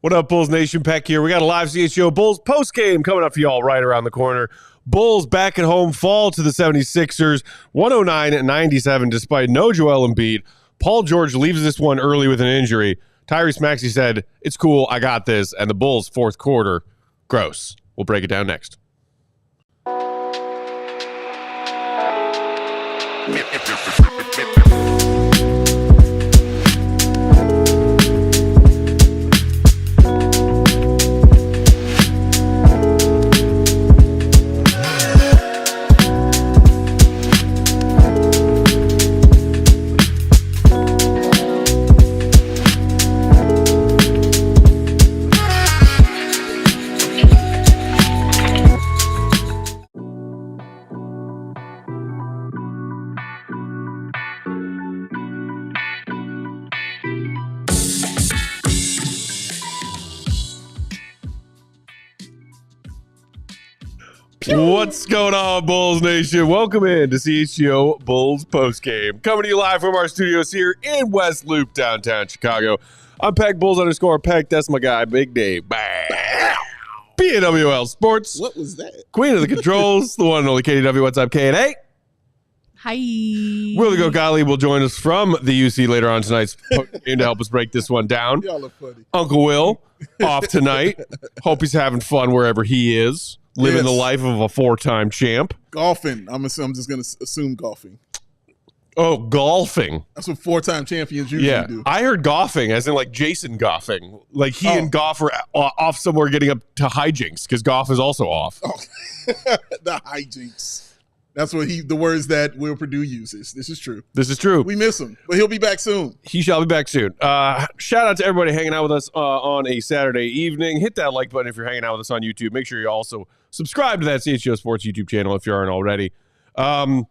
What up, Bulls Nation? Peck here. We got a live CHGO Bulls postgame coming up for y'all right around the corner. Bulls back at home fall to the 76ers, 109-97 despite no Joel Embiid. Paul George leaves this one early with an injury. Tyrese Maxey said, "It's cool, I got this." And the Bulls' fourth quarter, gross. We'll break it down next. What's going on, Bulls Nation? Welcome in to CHGO Bulls Postgame. Coming to you live from our studios here in West Loop, downtown Chicago. I'm Peck Bulls_Peck. That's my guy, Big Dave. PAWL Sports. What was that? Queen of the controls, the one and only KDW. What's up, K&A? Hi. Willie Go Gottlieb will join us from the UC later on tonight's game to help us break this one down. Y'all are funny. Uncle Will, off tonight. Hope he's having fun wherever he is. Living the life of a four-time champ. Golfing. I'm just going to assume golfing. Oh, golfing. That's what four-time champions usually do. I heard golfing, as in like Jason golfing. Like he and Goff are off somewhere getting up to hijinks because Goff is also off. Oh. The hijinks. That's what the words that Will Perdue uses. This is true. This is true. We miss him, but he'll be back soon. He shall be back soon. Shout out to everybody hanging out with us on a Saturday evening. Hit that like button if you're hanging out with us on YouTube. Make sure you also subscribe to that CHGO Sports YouTube channel if you aren't already. The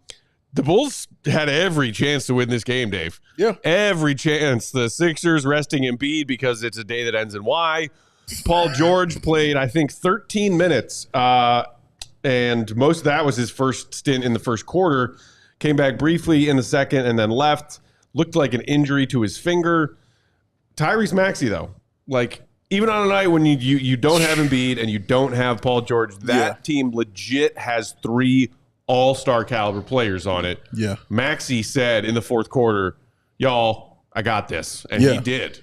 Bulls had every chance to win this game, Dave. Yeah. Every chance. The Sixers resting Embiid because it's a day that ends in Y. Paul George played, I think, 13 minutes. And most of that was his first stint in the first quarter. Came back briefly in the second and then left. Looked like an injury to his finger. Tyrese Maxey, though, like even on a night when you don't have Embiid and you don't have Paul George, that team legit has three all-star caliber players on it. Yeah. Maxey said in the fourth quarter, "Y'all, I got this," and he did.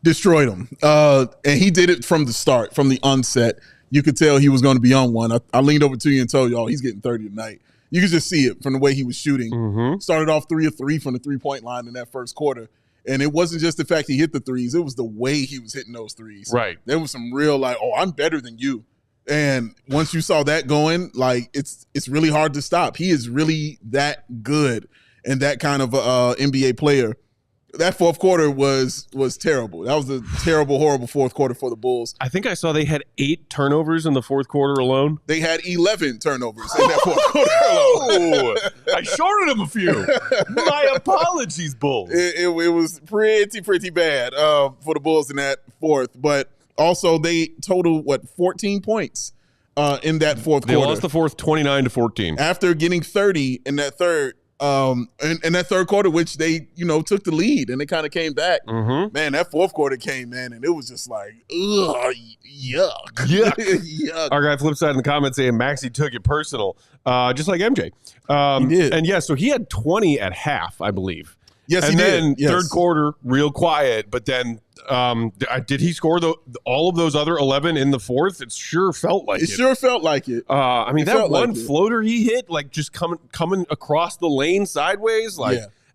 Destroyed him, and he did it from the start, from the onset. You could tell he was going to be on one. I leaned over to you and told y'all he's getting 30 tonight. You could just see it from the way he was shooting. Mm-hmm. Started off 3 of 3 from the three-point line in that first quarter. And it wasn't just the fact he hit the threes. It was the way he was hitting those threes. Right. There was some real like, oh, I'm better than you. And once you saw that going, like it's really hard to stop. He is really that good and that kind of NBA player. That fourth quarter was terrible. That was a terrible, horrible fourth quarter for the Bulls. I think I saw they had 8 turnovers in the fourth quarter alone. They had 11 turnovers in that fourth quarter alone. I shorted them a few. My apologies, Bulls. It was pretty bad for the Bulls in that fourth. But also they totaled, 14 points in that fourth quarter. They lost the fourth 29-14. After getting 30 in that third. In that third quarter, which they, took the lead and they kind of came back. Mm-hmm. Man, that fourth quarter came, man, and it was just like, ugh, yuck. Yuck. Our guy Flipside in the comments saying Maxey took it personal, just like MJ. He did. And so he had 20 at half, I believe. Yes, and he then did. Third quarter, real quiet. But then did he score all of those other 11 in the fourth? It sure felt like it. It sure felt like it. I mean, that one floater he hit, like just coming across the lane sideways.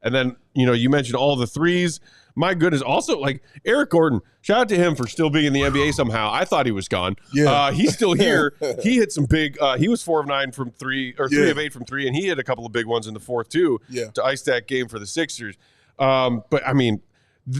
And then, you mentioned all the threes. My goodness. Also, like Eric Gordon, shout out to him for still being in the NBA somehow. I thought he was gone. Yeah. He's still here. He hit some big he was 4 of 9 from 3 or 3 of 8 from 3, and he hit a couple of big ones in the fourth too to ice that game for the Sixers. But I mean,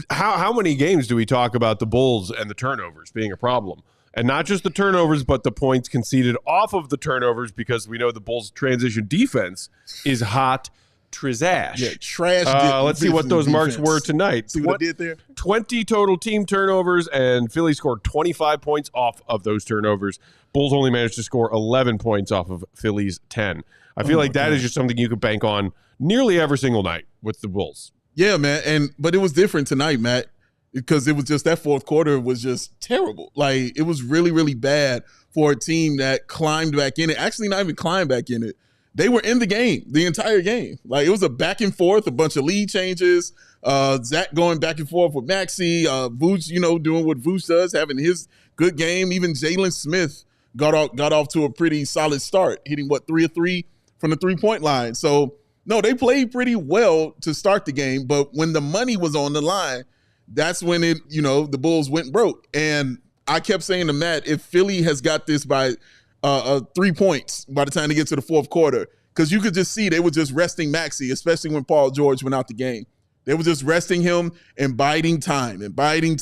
how many games do we talk about the Bulls and the turnovers being a problem? And not just the turnovers, but the points conceded off of the turnovers, because we know the Bulls' transition defense is hot trash. Yeah, trash. Let's see what those marks were tonight. See what I did there? 20 total team turnovers, and Philly scored 25 points off of those turnovers. Bulls only managed to score 11 points off of Philly's 10. I feel like that is just something you could bank on nearly every single night with the Bulls. Yeah, man. But it was different tonight, Matt. because it was just that fourth quarter was just terrible. Like, it was really, really bad for a team that climbed back in it. Actually, not even climbed back in it. They were in the game, the entire game. Like, it was a back and forth, a bunch of lead changes. Zach going back and forth with Maxey. Vooch, doing what Vooch does, having his good game. Even Jalen Smith got off to a pretty solid start, hitting 3 of 3 from the 3-point line. So, no, they played pretty well to start the game. But when the money was on the line, that's when the Bulls went broke. And I kept saying to Matt, if Philly has got this by 3 points by the time they get to the fourth quarter, because you could just see they were just resting Maxey, especially when Paul George went out the game. They were just resting him and biding time and waiting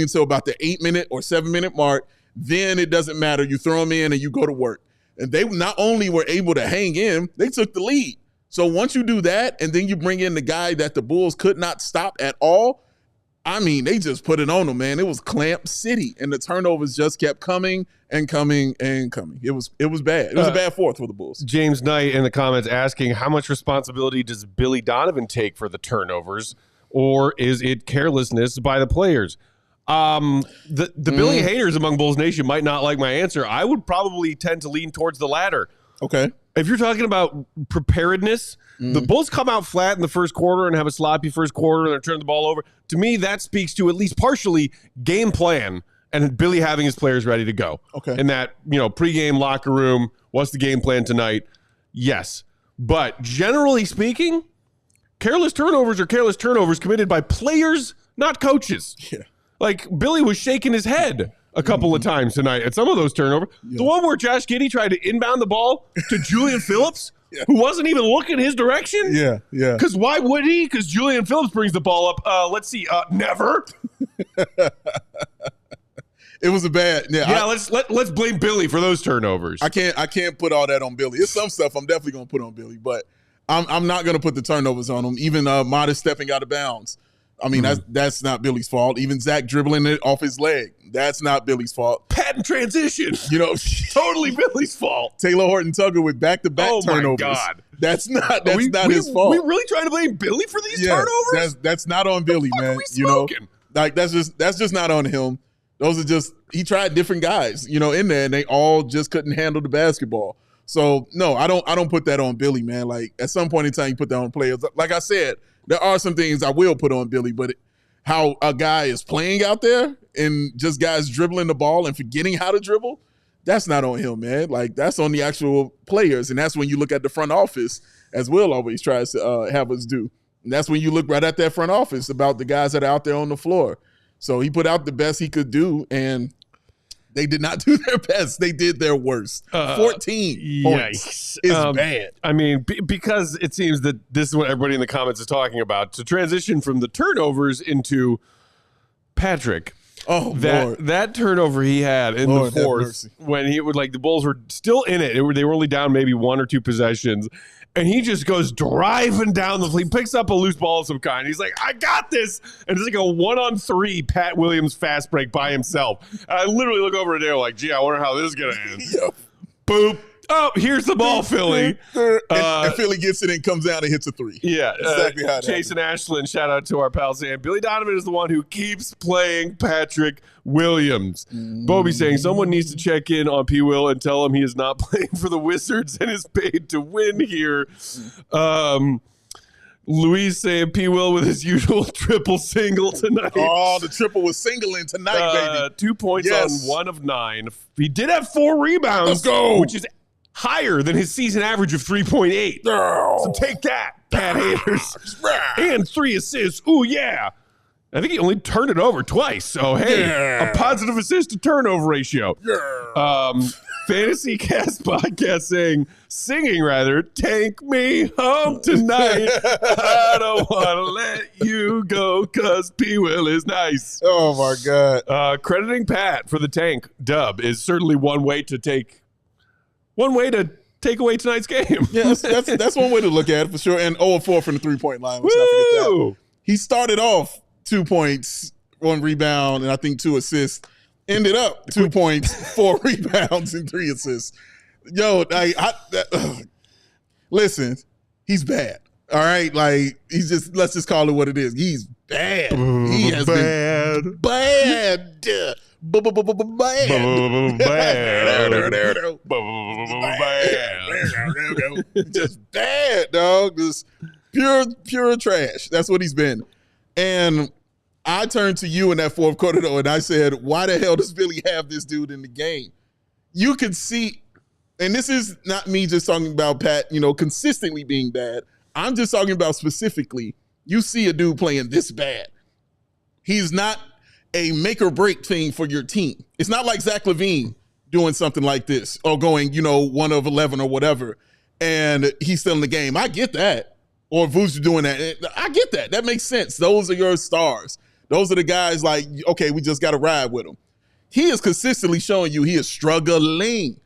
until about the 8-minute or 7-minute mark. Then it doesn't matter. You throw him in and you go to work. And they not only were able to hang in, they took the lead. So once you do that and then you bring in the guy that the Bulls could not stop at all, I mean, they just put it on them, man. It was Clamp City, and the turnovers just kept coming and coming and coming. It was bad. It was a bad fourth for the Bulls. James Knight in the comments asking, how much responsibility does Billy Donovan take for the turnovers, or is it carelessness by the players? The Billy haters among Bulls Nation might not like my answer. I would probably tend to lean towards the latter. Okay. If you're talking about preparedness, the Bulls come out flat in the first quarter and have a sloppy first quarter and they're turning the ball over. To me, that speaks to at least partially game plan and Billy having his players ready to go. Okay. In that, pregame locker room, what's the game plan tonight? Yes. But generally speaking, careless turnovers are careless turnovers committed by players, not coaches. Yeah. Like, Billy was shaking his head a couple of times tonight at some of those turnovers. Yeah. The one where Josh Giddey tried to inbound the ball to Julian Phillips, who wasn't even looking his direction. Yeah. Because why would he? Because Julian Phillips brings the ball up. Let's see. Never. It was a bad. Yeah. Let's blame Billy for those turnovers. I can't put all that on Billy. It's some stuff I'm definitely gonna put on Billy, but I'm not gonna put the turnovers on him. Even Modest stepping out of bounds. I mean, that's not Billy's fault. Even Zach dribbling it off his leg, that's not Billy's fault. Patent transition, totally Billy's fault. Taylor Horton-Tucker with back-to-back turnovers. Oh my God, that's not his fault. We really trying to blame Billy for these turnovers? That's not on Billy, man. Like that's just not on him. Those are just he tried different guys, in there, and they all just couldn't handle the basketball. So no, I don't put that on Billy, man. Like at some point in time, you put that on players. Like I said. There are some things I will put on Billy, but how a guy is playing out there and just guys dribbling the ball and forgetting how to dribble, that's not on him, man. Like, that's on the actual players, and that's when you look at the front office, as Will always tries to have us do. And that's when you look right at that front office about the guys that are out there on the floor. So he put out the best he could do, and they did not do their best. They did their worst. 14 points is bad. I mean, because it seems that this is what everybody in the comments is talking about. To transition from the turnovers into Patrick. Oh, Lord. That turnover he had in the fourth when he would the Bulls were still in it. They were only down maybe 1 or 2 possessions. And he just goes driving down the field. He picks up a loose ball of some kind. He's like, I got this. And it's like a 1-on-3 Pat Williams fast break by himself. And I literally look over at Dale like, gee, I wonder how this is going to end. Yep. Boop. Oh, here's the ball, Philly. And Philly gets it and comes down and hits a 3. Yeah. Exactly how Jason Ashland, shout out to our pal saying, Billy Donovan is the one who keeps playing Patrick Williams. Bobby saying, someone needs to check in on P. Will and tell him he is not playing for the Wizards and is paid to win here. Luis saying P. Will with his usual triple single tonight. Oh, the triple was singling tonight, baby. 2 points on 1 of 9. He did have 4 rebounds. Let's go. Which is higher than his season average of 3.8. So take that, Pat haters. And 3 assists. Ooh, yeah. I think he only turned it over twice. So, hey, a positive assist to turnover ratio. Fantasy Cast Podcast singing rather, take me home tonight. I don't want to let you go because P. Will is nice. Oh, my God. Crediting Pat for the tank dub is certainly one way to take away tonight's game. Yeah, that's one way to look at it for sure. And 0-4 from the 3-point line. Let's not forget that. He started off 2 points, 1 rebound, and I think 2 assists. Ended up 2 points, 4 rebounds, and 3 assists. Yo, listen, he's bad. All right, like let's just call it what it is. He's bad. He has been bad. Just bad, dog. Just pure trash. That's what he's been. And I turned to you in that fourth quarter, though, and I said, why the hell does Billy have this dude in the game? You could see, and this is not me just talking about Pat, consistently being bad. I'm just talking about specifically, you see a dude playing this bad. He's not a make or break thing for your team. It's not like Zach LaVine doing something like this or going, 1 of 11 or whatever, and he's still in the game. I get that. Or Vuce doing that. I get that. That makes sense. Those are your stars. Those are the guys like, okay, we just got to ride with him. He is consistently showing you he is struggling.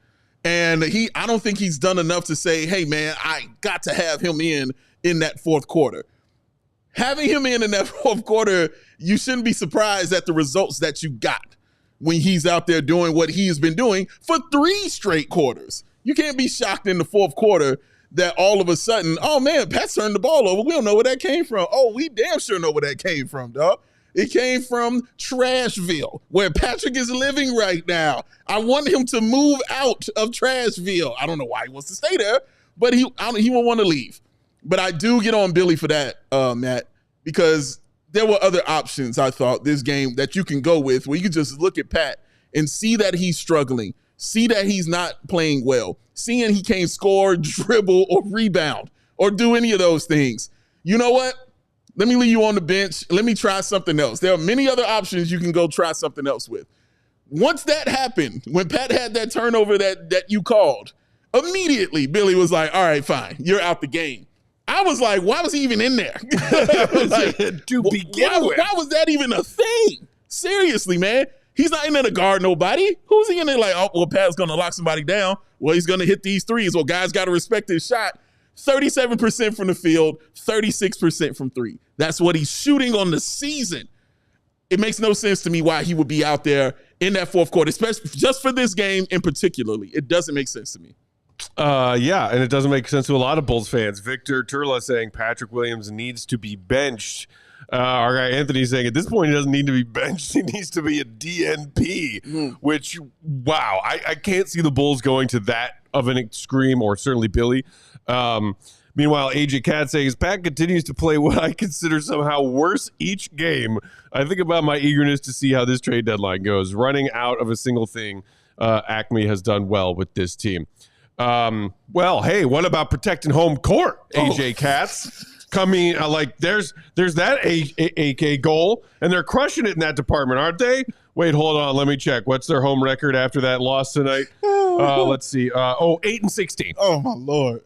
And I don't think he's done enough to say, hey, man, I got to have him in that fourth quarter. Having him in that fourth quarter, you shouldn't be surprised at the results that you got when he's out there doing what he has been doing for 3 straight quarters. You can't be shocked in the fourth quarter that all of a sudden, oh, man, Pat turned the ball over. We don't know where that came from. Oh, we damn sure know where that came from, dog. It came from Trashville, where Patrick is living right now. I want him to move out of Trashville. I don't know why he wants to stay there, but he won't want to leave. But I do get on Billy for that, Matt, because there were other options, I thought, this game that you can go with where you can just look at Pat and see that he's struggling, see that he's not playing well, seeing he can't score, dribble, or rebound, or do any of those things. You know what? Let me leave you on the bench. Let me try something else. There are many other options you can go try something else with. Once that happened, when Pat had that turnover that you called, immediately Billy was like, all right, fine, you're out the game. I was like, why was he even in there? Like, to begin with. Why was that even a thing? Seriously, man. He's not in there to guard nobody. Who's he in there like, oh, well, Pat's going to lock somebody down. Well, he's going to hit these threes. Well, guys got to respect his shot. 37% from the field, 36% from 3. That's what he's shooting on the season. It makes no sense to me why he would be out there in that fourth quarter, especially just for this game in particularly. It doesn't make sense to me. Yeah, and it doesn't make sense to a lot of Bulls fans. Victor Turla saying Patrick Williams needs to be benched. Our guy Anthony saying at this point he doesn't need to be benched. He needs to be a DNP, which, wow, I can't see the Bulls going to that of an extreme, or certainly Billy. Meanwhile, AJ Cat saying, as Pat continues to play what I consider somehow worse each game, I think about my eagerness to see how this trade deadline goes. Running out of a single thing, Acme has done well with this team. Well, hey, what about protecting home court, AJ Katz? Coming, there's that AK goal, and they're crushing it in that department, aren't they? Wait, hold on, let me check. What's their home record after that loss tonight? Let's see. 8-16. Oh my Lord!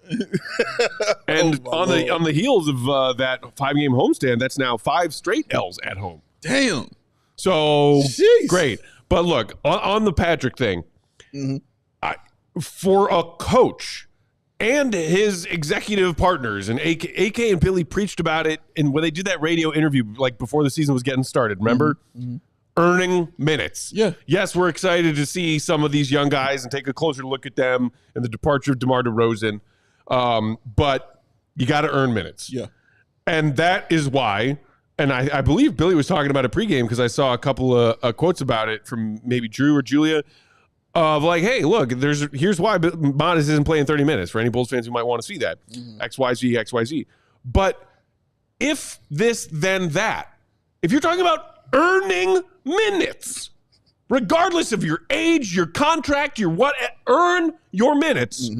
And on the heels of that 5-game homestand, that's now 5 straight L's at home. Damn. So Jeez. Great. But look, on the Patrick thing, for a coach and his executive partners, and AK and Billy preached about it, and when they did that radio interview, like before the season was getting started, remember? Earning minutes. Yeah. Yes, we're excited to see some of these young guys and take a closer look at them and the departure of DeMar DeRozan. But you got to earn minutes. Yeah. And that is why, and I believe Billy was talking about it pregame because I saw a couple of quotes about it from maybe Drew or Julia of like, hey, look, here's why Modest isn't playing 30 minutes for any Bulls fans who might want to see that. XYZ, XYZ. But if this, then that. If you're talking about earning minutes, regardless of your age, your contract, your what, earn your minutes.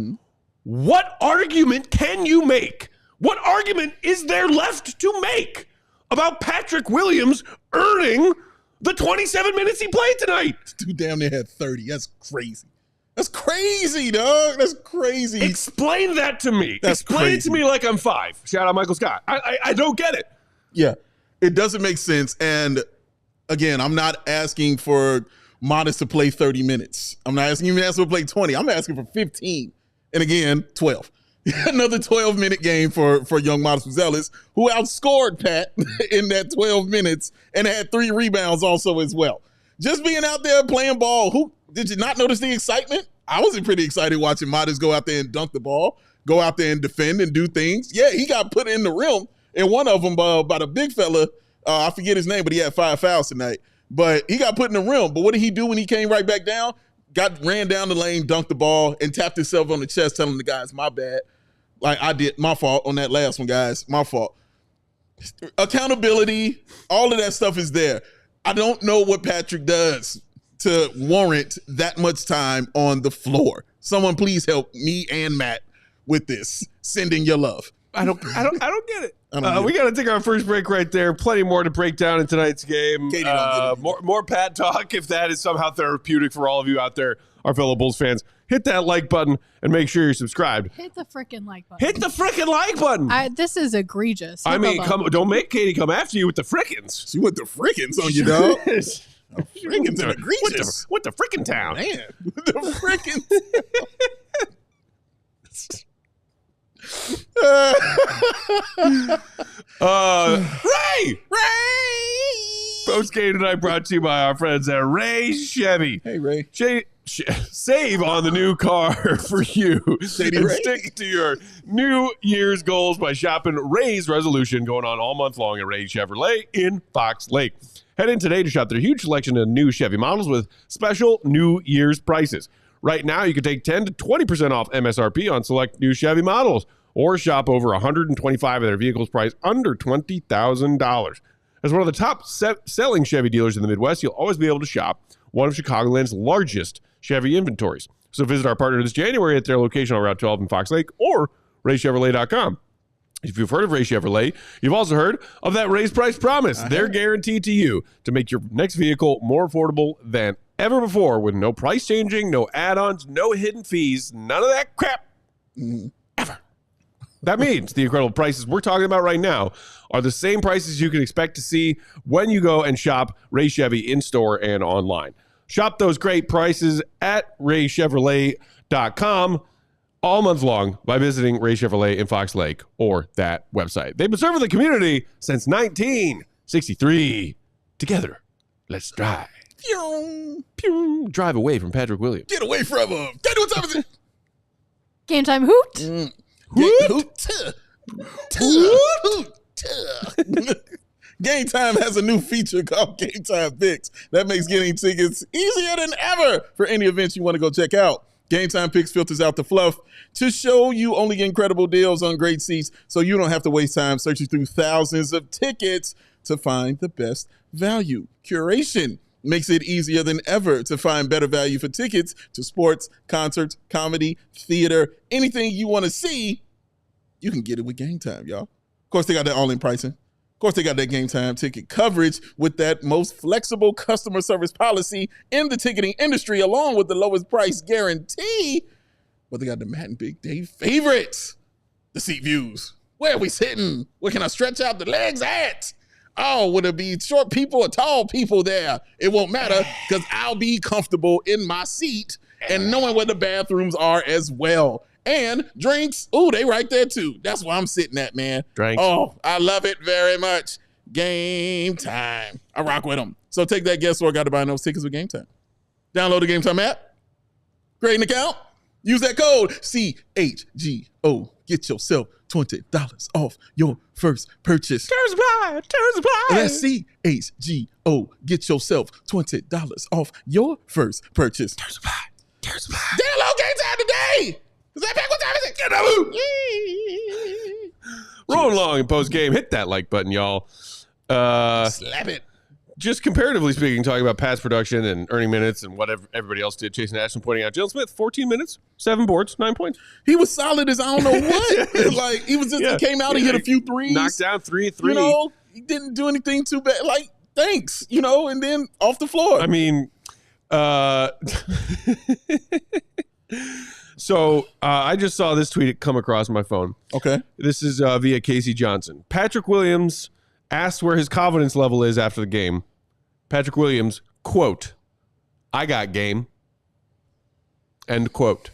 What argument can you make? What argument is there left to make about Patrick Williams earning the 27 minutes he played tonight? This dude damn near had 30. That's crazy. That's crazy, dog. That's crazy. Explain that to me. Explain it to me like I'm 5. Shout out Michael Scott. I don't get it. Yeah, it doesn't make sense. And again, I'm not asking for Modest to play 30 minutes. I'm not asking him to play 20. I'm asking for 15. And again, 12. Another 12-minute game for young Modest Buzelis, who outscored Pat in that 12 minutes and had 3 rebounds also as well. Just being out there playing ball. Did you not notice the excitement? I was pretty excited watching Modest go out there and dunk the ball. go out there and defend and do things. Yeah, he got put in the rim, and one of them by the big fella, I forget his name, but he had 5 fouls tonight. But he got put in the rim. But what did he do when he came right back down? Ran down the lane, dunked the ball, and tapped himself on the chest, telling the guys, my bad. Like I did, my fault on that last one, guys. My fault. Accountability, all of that stuff is there. I don't know what Patrick does to warrant that much time on the floor. Someone please help me and Matt with this. Send in your love. I don't get it. We got to take our first break right there. Plenty more to break down in tonight's game. Katie don't get it. More Pat talk, if that is somehow therapeutic for all of you out there, our fellow Bulls fans. Hit that like button and make sure you're subscribed. Hit the freaking like button. Hit the freaking like button. This is egregious. I mean, don't make Katie come after you with the frickins. She went the frickins on you, dog. Frickins and egregious. What the frickin' town? Man, the frickins. Ray! Post game tonight brought to you by our friends at Ray Chevy. Hey, Ray. Save on the new car for you. Shady And Ray. stick to your New Year's goals by shopping Ray's Resolution, going on all month long at Ray Chevrolet in Fox Lake. Head in today to shop their huge selection of new Chevy models with special New Year's prices. Right now, you can take 10 to 20% off MSRP on select new Chevy models, or shop over 125 of their vehicles priced under $20,000. As one of the top selling Chevy dealers in the Midwest, you'll always be able to shop one of Chicagoland's largest Chevy inventories. So visit our partner this January at their location on Route 12 in Fox Lake or RayChevrolet.com. If you've heard of Ray Chevrolet, you've also heard of that raised price promise. They're guaranteed to you to make your next vehicle more affordable than ever before, with no price changing, no add-ons, no hidden fees, none of that crap. Ever. That means the incredible prices we're talking about right now are the same prices you can expect to see when you go and shop Ray Chevy in-store and online. Shop those great prices at RayChevrolet.com all month long by visiting Ray Chevrolet in Fox Lake or that website. They've been serving the community since 1963. Together, let's drive. Pew. Pew. Drive away from Patrick Williams. Get away from him. Daddy, what time is it? Game time hoot. Game Time has a new feature called Game Time Picks that makes getting tickets easier than ever for any events you want to go check out. Game Time Picks filters out the fluff to show you only incredible deals on great seats, so you don't have to waste time searching through thousands of tickets to find the best value. Curation makes it easier than ever to find better value for tickets to sports, concerts, comedy, theater, anything you want to see. You can get it with Game Time, y'all. Of course, they got that all-in pricing. Of course, they got that Game Time ticket coverage with that most flexible customer service policy in the ticketing industry, along with the lowest price guarantee. But they got the Matt and Big Dave favorites. The seat views. Where are we sitting? Where can I stretch out the legs at? Oh, would it be short people or tall people there? It won't matter because I'll be comfortable in my seat and knowing where the bathrooms are as well. And drinks, ooh, they right there too. That's where I'm sitting at, man. Drinks. Oh, I love it very much. Game Time. I rock with them. So take that guesswork out of buying those tickets with Game Time. Download the Game Time app. Create an account. Use that code CHGO. Get yourself $20 off your first purchase. Terms apply. That's CHGO. Get yourself $20 off your first purchase. Terms apply. Download Game Time today. Is that back? What time is it? Get Rolling along in post game. Hit that like button, y'all. Slap it. Just comparatively speaking, talking about pass production and earning minutes and whatever everybody else did. Jason Ashton pointing out Jalen Smith, 14 minutes, 7 boards, 9 points. He was solid as I don't know what. Like he was just he came out and hit a few threes. Knocked down 3. You know, he didn't do anything too bad. Like, thanks, you know, and then off the floor. I mean, so I just saw this tweet come across my phone. Okay. This is via Casey Johnson. Patrick Williams asked where his confidence level is after the game. Patrick Williams, quote, "I got game." End quote.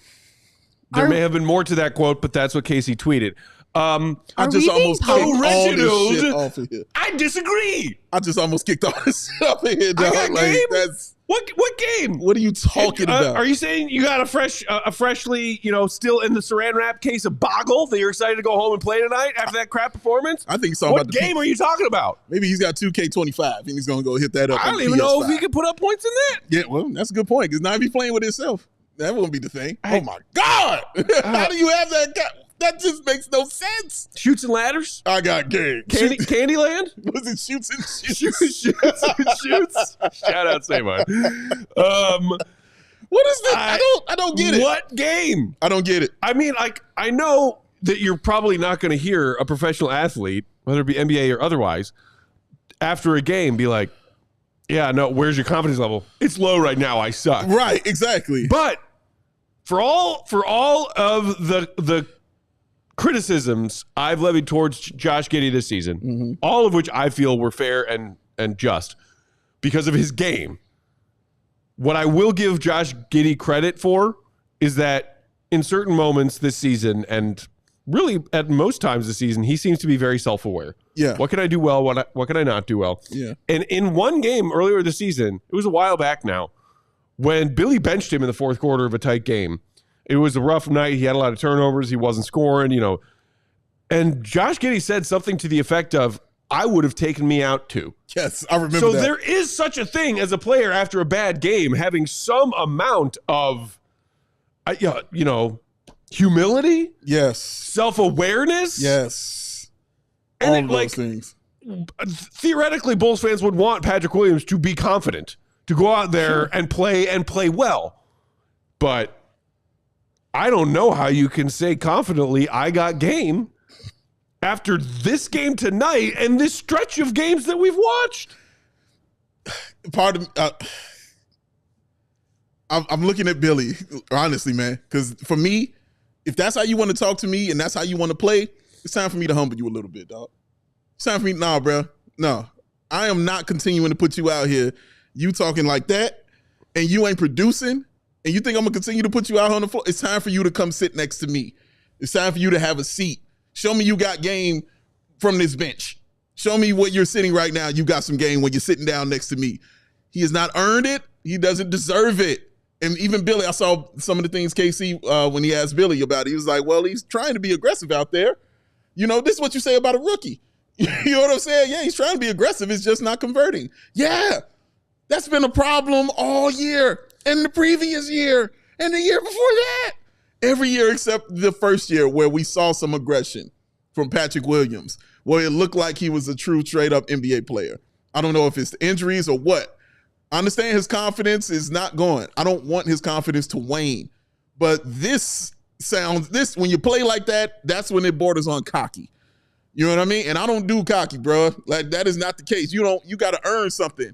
There may have been more to that quote, but that's what Casey tweeted. I just almost kicked all this shit off of here. I disagree. I just almost kicked all this shit off of here, dog. I got Like, game. that's What game? What are you talking about? Are you saying you got a freshly, still in the saran wrap case of Boggle that you're excited to go home and play tonight after that crap performance? I think he's talking what about game are you talking about? Maybe he's got 2K25 and he's going to go hit that up. I don't even know if he can put up points in that. Yeah, well, that's a good point because now if he's playing with himself, that won't be the thing. Oh my God! How do you have that guy? That just makes no sense. Shoots and ladders? I got game. Candyland? Was it shoots and shoots? Shoots. Shout out, Samar. What is this? I don't get it. What game? I don't get it. I mean, I know that you're probably not going to hear a professional athlete, whether it be NBA or otherwise, after a game be like, yeah, no, where's your confidence level? It's low right now. I suck. Right, exactly. But for all of the criticisms I've levied towards Josh Giddey this season, all of which I feel were fair and just because of his game. What I will give Josh Giddey credit for is that in certain moments this season, and really at most times this season, he seems to be very self-aware. Yeah. What can I do well? What can I not do well? Yeah. And in one game earlier this season, it was a while back now, when Billy benched him in the fourth quarter of a tight game. It was a rough night. He had a lot of turnovers. He wasn't scoring, And Josh Giddey said something to the effect of, I would have taken me out too. Yes, I remember so that. There is such a thing as a player after a bad game having some amount of, humility. Yes. Self-awareness. Yes. And all of those things. Theoretically, Bulls fans would want Patrick Williams to be confident, to go out there and play well. But I don't know how you can say confidently, I got game after this game tonight and this stretch of games that we've watched. I'm looking at Billy, honestly, man, because for me, if that's how you want to talk to me and that's how you want to play, it's time for me to humble you a little bit, dog. It's time for me, bro. No, I am not continuing to put you out here. You talking like that and you ain't producing. And you think I'm going to continue to put you out on the floor? It's time for you to come sit next to me. It's time for you to have a seat. Show me you got game from this bench. Show me what you're sitting right now. You got some game when you're sitting down next to me. He has not earned it. He doesn't deserve it. And even Billy, I saw some of the things KC, when he asked Billy about it, he was like, well, he's trying to be aggressive out there. This is what you say about a rookie. You know what I'm saying? Yeah, he's trying to be aggressive. It's just not converting. Yeah, that's been a problem all year. And the previous year, and the year before that. Every year except the first year where we saw some aggression from Patrick Williams, where it looked like he was a true straight-up NBA player. I don't know if it's the injuries or what. I understand his confidence is not going. I don't want his confidence to wane. But when you play like that, that's when it borders on cocky. You know what I mean? And I don't do cocky, bro. Like, that is not the case. You got to earn something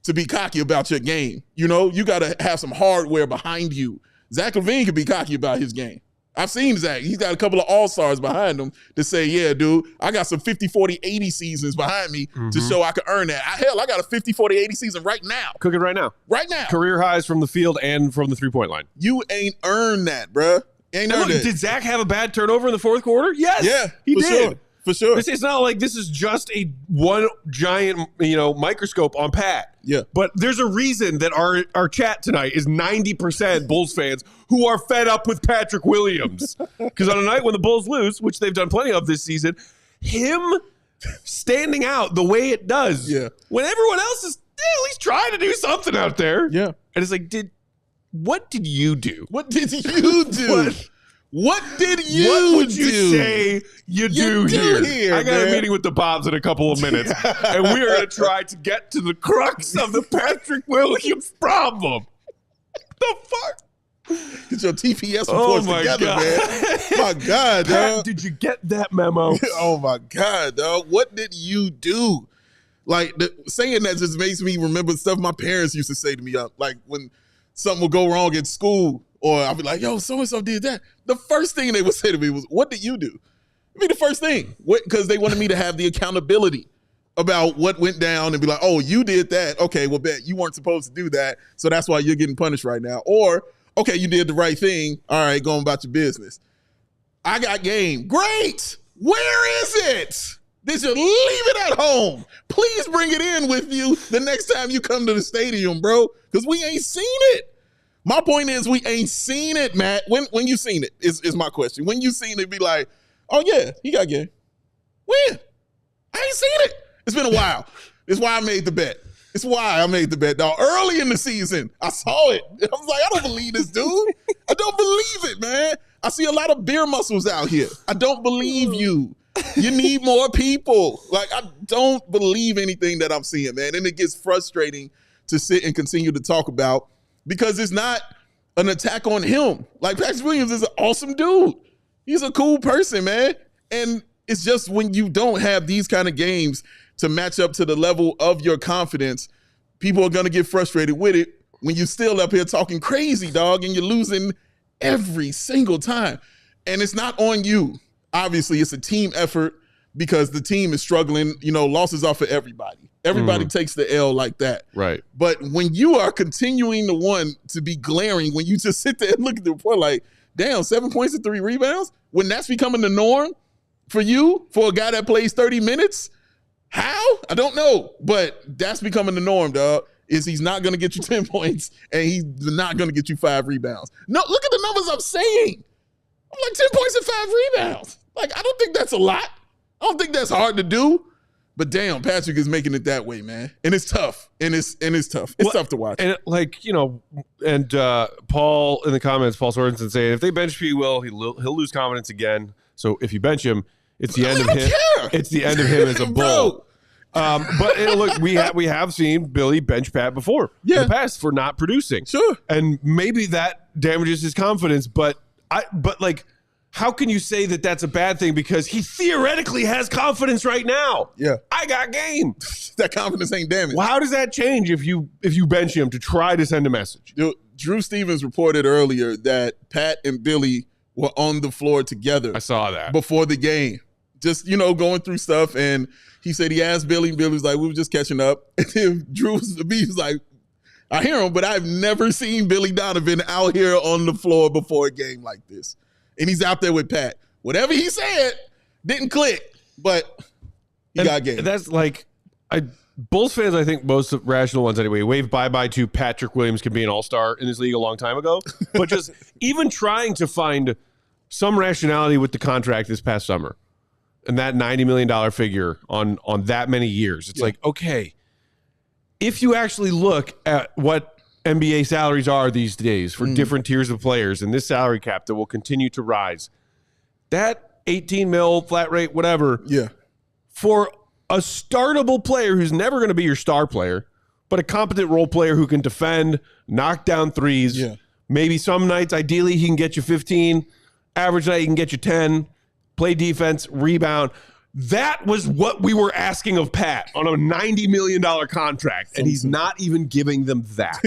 to be cocky about your game. You got to have some hardware behind you. Zach LaVine can be cocky about his game. I've seen Zach. He's got a couple of all-stars behind him to say, yeah, dude, I got some 50, 40, 80 seasons behind me to show I can earn that. Hell, I got a 50, 40, 80 season right now. Cooking right now. Right now. Career highs from the field and from the three-point line. You ain't earned that, bruh. Ain't earned it. Did Zach have a bad turnover in the fourth quarter? Yes. Yeah, he did. Sure. For sure. It's not like this is just a one giant, microscope on Pat. Yeah. But there's a reason that our chat tonight is 90% Bulls fans who are fed up with Patrick Williams. Because on a night when the Bulls lose, which they've done plenty of this season, him standing out the way it does, when everyone else is at least trying to do something out there. Yeah. And it's like, what did you do? What did you do? What did you do? What would you say you do here? I got a meeting with the Bobs in a couple of minutes, and we are going to try to get to the crux of the Patrick Williams problem. The fuck? Get your TPS reports together, man. My God, dog. Did you get that memo? Oh, my God, dog. What did you do? Like, saying that just makes me remember stuff my parents used to say to me, like when something would go wrong at school, or I'll be like, yo, so-and-so did that. The first thing they would say to me was, what did you do? I mean, the first thing, because they wanted me to have the accountability about what went down and be like, oh, you did that. Okay, well, bet you weren't supposed to do that, so that's why you're getting punished right now. Or, okay, you did the right thing. All right, going about your business. I got game. Great. Where is it? They should leave it at home. Please bring it in with you the next time you come to the stadium, bro, because we ain't seen it. My point is we ain't seen it, Matt. When you seen it is my question. When you seen it, be like, oh, yeah, he got game. When? I ain't seen it. It's been a while. It's why I made the bet. It's why I made the bet, dog. Early in the season, I saw it. I was like, I don't believe this dude. I don't believe it, man. I see a lot of beer muscles out here. I don't believe you. You need more people. Like, I don't believe anything that I'm seeing, man. And it gets frustrating to sit and continue to talk about because it's not an attack on him. Like, Patrick Williams is an awesome dude. He's a cool person, man. And it's just when you don't have these kind of games to match up to the level of your confidence, people are going to get frustrated with it when you're still up here talking crazy, dog, and you're losing every single time. And it's not on you. Obviously, it's a team effort because the team is struggling. You know, losses are for everybody. Everybody takes the L like that. Right. But when you are continuing to be glaring, when you just sit there and look at the report like, damn, 7 points and 3 rebounds, when that's becoming the norm for you, for a guy that plays 30 minutes, how? I don't know. But that's becoming the norm, dog, is he's not going to get you 10 points and he's not going to get you 5 rebounds. No, look at the numbers I'm saying. I'm like 10 points and 5 rebounds. Like, I don't think that's a lot. I don't think that's hard to do. But damn, Patrick is making it that way, man. And it's tough. And it's tough. It's tough to watch. And like, you know, and Paul in the comments, Paul Sorensen saying if they bench P. Will, he'll lose confidence again. So if you bench him, it's the end of him. It's the end of him as a Bull. But look, we have seen Billy bench Pat before in the past for not producing. Sure. And maybe that damages his confidence, but like, how can you say that that's a bad thing? Because he theoretically has confidence right now. Yeah. I got game. That confidence ain't damaged. Well, how does that change if you bench him to try to send a message? Drew Stevens reported earlier that Pat and Billy were on the floor together. I saw that. Before the game. Just, you know, going through stuff. And he said he asked Billy, and Billy was like, we were just catching up. And then Drew was like, I hear him, but I've never seen Billy Donovan out here on the floor before a game like this. And he's out there with Pat. Whatever he said didn't click, but he got game. That's like, Bulls fans, I think most rational ones anyway, wave bye-bye to Patrick Williams can be an all-star in this league a long time ago. But just even trying to find some rationality with the contract this past summer and that $90 million figure on that many years, it's like, okay, if you actually look at what NBA salaries are these days for different tiers of players and this salary cap that will continue to rise, that 18 mil flat rate, whatever, for a startable player who's never going to be your star player, but a competent role player who can defend, knock down threes, maybe some nights, ideally, he can get you 15, average night, he can get you 10, play defense, rebound. That was what we were asking of Pat on a $90 million contract, and he's not even giving them that.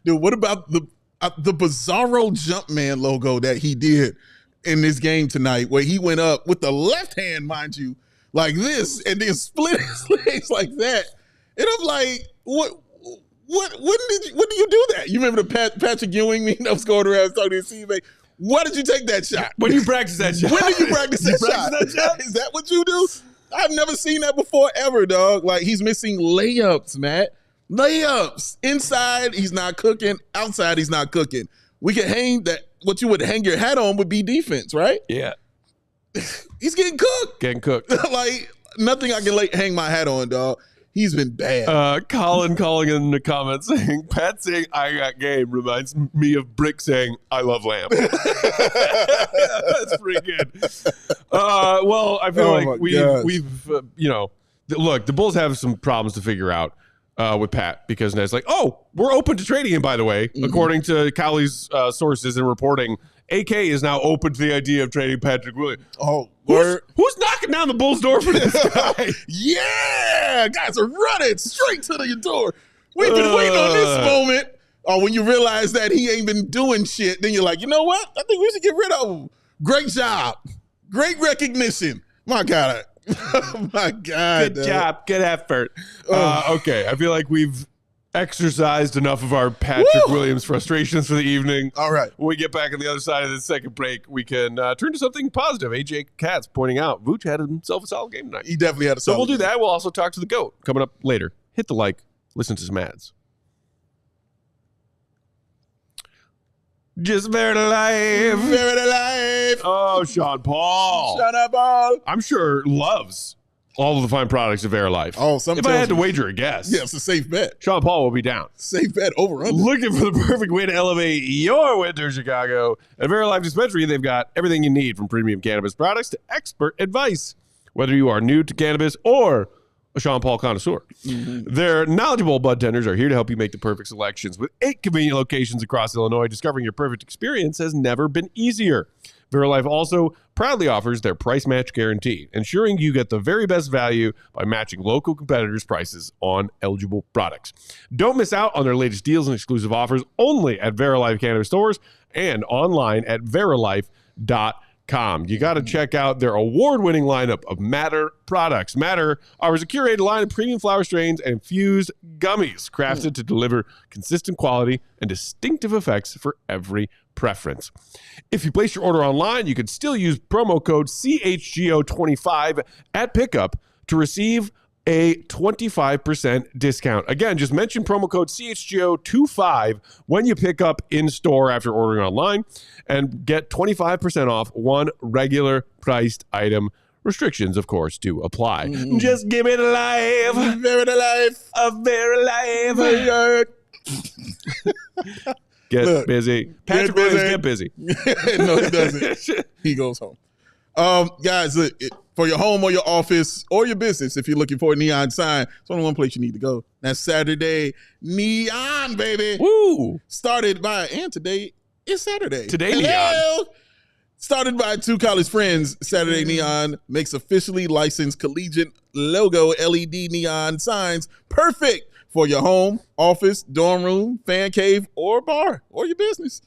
Dude, what about the bizarro Jumpman logo that he did in this game tonight, where he went up with the left hand, mind you, like this, and then split his legs like that? And I'm like, when did you do that? You remember the Patrick Ewing meme that was going around talking to his teammate? Why did you take that shot? When you practice that shot? When did you practice that shot? Is that what you do? I've never seen that before ever, dog. Like, he's missing layups, Matt. Layups. Inside, he's not cooking. Outside, he's not cooking. We could hang that. What you would hang your hat on would be defense, right? Yeah. He's getting cooked. Getting cooked. Like, nothing I can hang my hat on, dog. He's been bad. Colin calling in the comments saying, Pat saying I got game reminds me of Brick saying I love lamb. That's pretty good. Well, I feel like we've you know, look, the Bulls have some problems to figure out with Pat, because it's like, oh, we're open to trading him, by the way. According to Cowley's sources and reporting, AK is now open to the idea of trading Patrick Williams. Oh, who's knocking down the Bulls' door for this guy? Yeah, guys are running straight to the door. We've been waiting on this moment. Oh, when you realize that he ain't been doing shit, then you're like, you know what? I think we should get rid of him. Great job. Great recognition. My God. Oh, my God. Good job. Good effort. Okay. I feel like we've exercised enough of our Patrick Williams frustrations for the evening. All right. When we get back on the other side of the second break, we can turn to something positive. AJ Katz pointing out Vooch had himself a solid game tonight. He definitely had a solid So we'll do game. that. We'll also talk to the GOAT coming up later. Hit the like. Listen to some ads. Just very alive. Very alive. Oh, Sean Paul. Shut up, all. I'm sure loves all of the fine products of Verilife. Oh, some if I tells had to me. wager a guess, Yeah, it's a safe bet. Sean Paul will be down. Safe bet over under. Looking for the perfect way to elevate your winter, Chicago. At Verilife Dispensary, they've got everything you need from premium cannabis products to expert advice. Whether you are new to cannabis or a Sean Paul connoisseur. Their knowledgeable bud tenders are here to help you make the perfect selections. With 8 convenient locations across Illinois, discovering your perfect experience has never been easier. Verilife also proudly offers their price match guarantee, ensuring you get the very best value by matching local competitors' prices on eligible products. Don't miss out on their latest deals and exclusive offers only at Verilife Cannabis stores and online at verilife.com. You got to check out their award-winning lineup of Matter products. Matter offers a curated line of premium flower strains and infused gummies crafted to deliver consistent quality and distinctive effects for every preference. If you place your order online, you can still use promo code CHGO25 at pickup to receive a 25% discount. Again, just mention promo code CHGO25 when you pick up in store after ordering online and get 25% off one regular priced item. Restrictions, of course, do apply. Just give it a life. Very alive. A very life. Get Look, busy. Patrick busy. Williams, get busy. No, he doesn't. He goes home. Guys, for your home or your office or your business, if you're looking for a neon sign, it's only one place you need to go. That's Saturday Neon, baby. Woo! Started by, and today is Saturday. Today Hello. Neon. Started by 2 college friends, Saturday Neon makes officially licensed collegiate logo LED neon signs perfect for your home, office, dorm room, fan cave, or bar, or your business.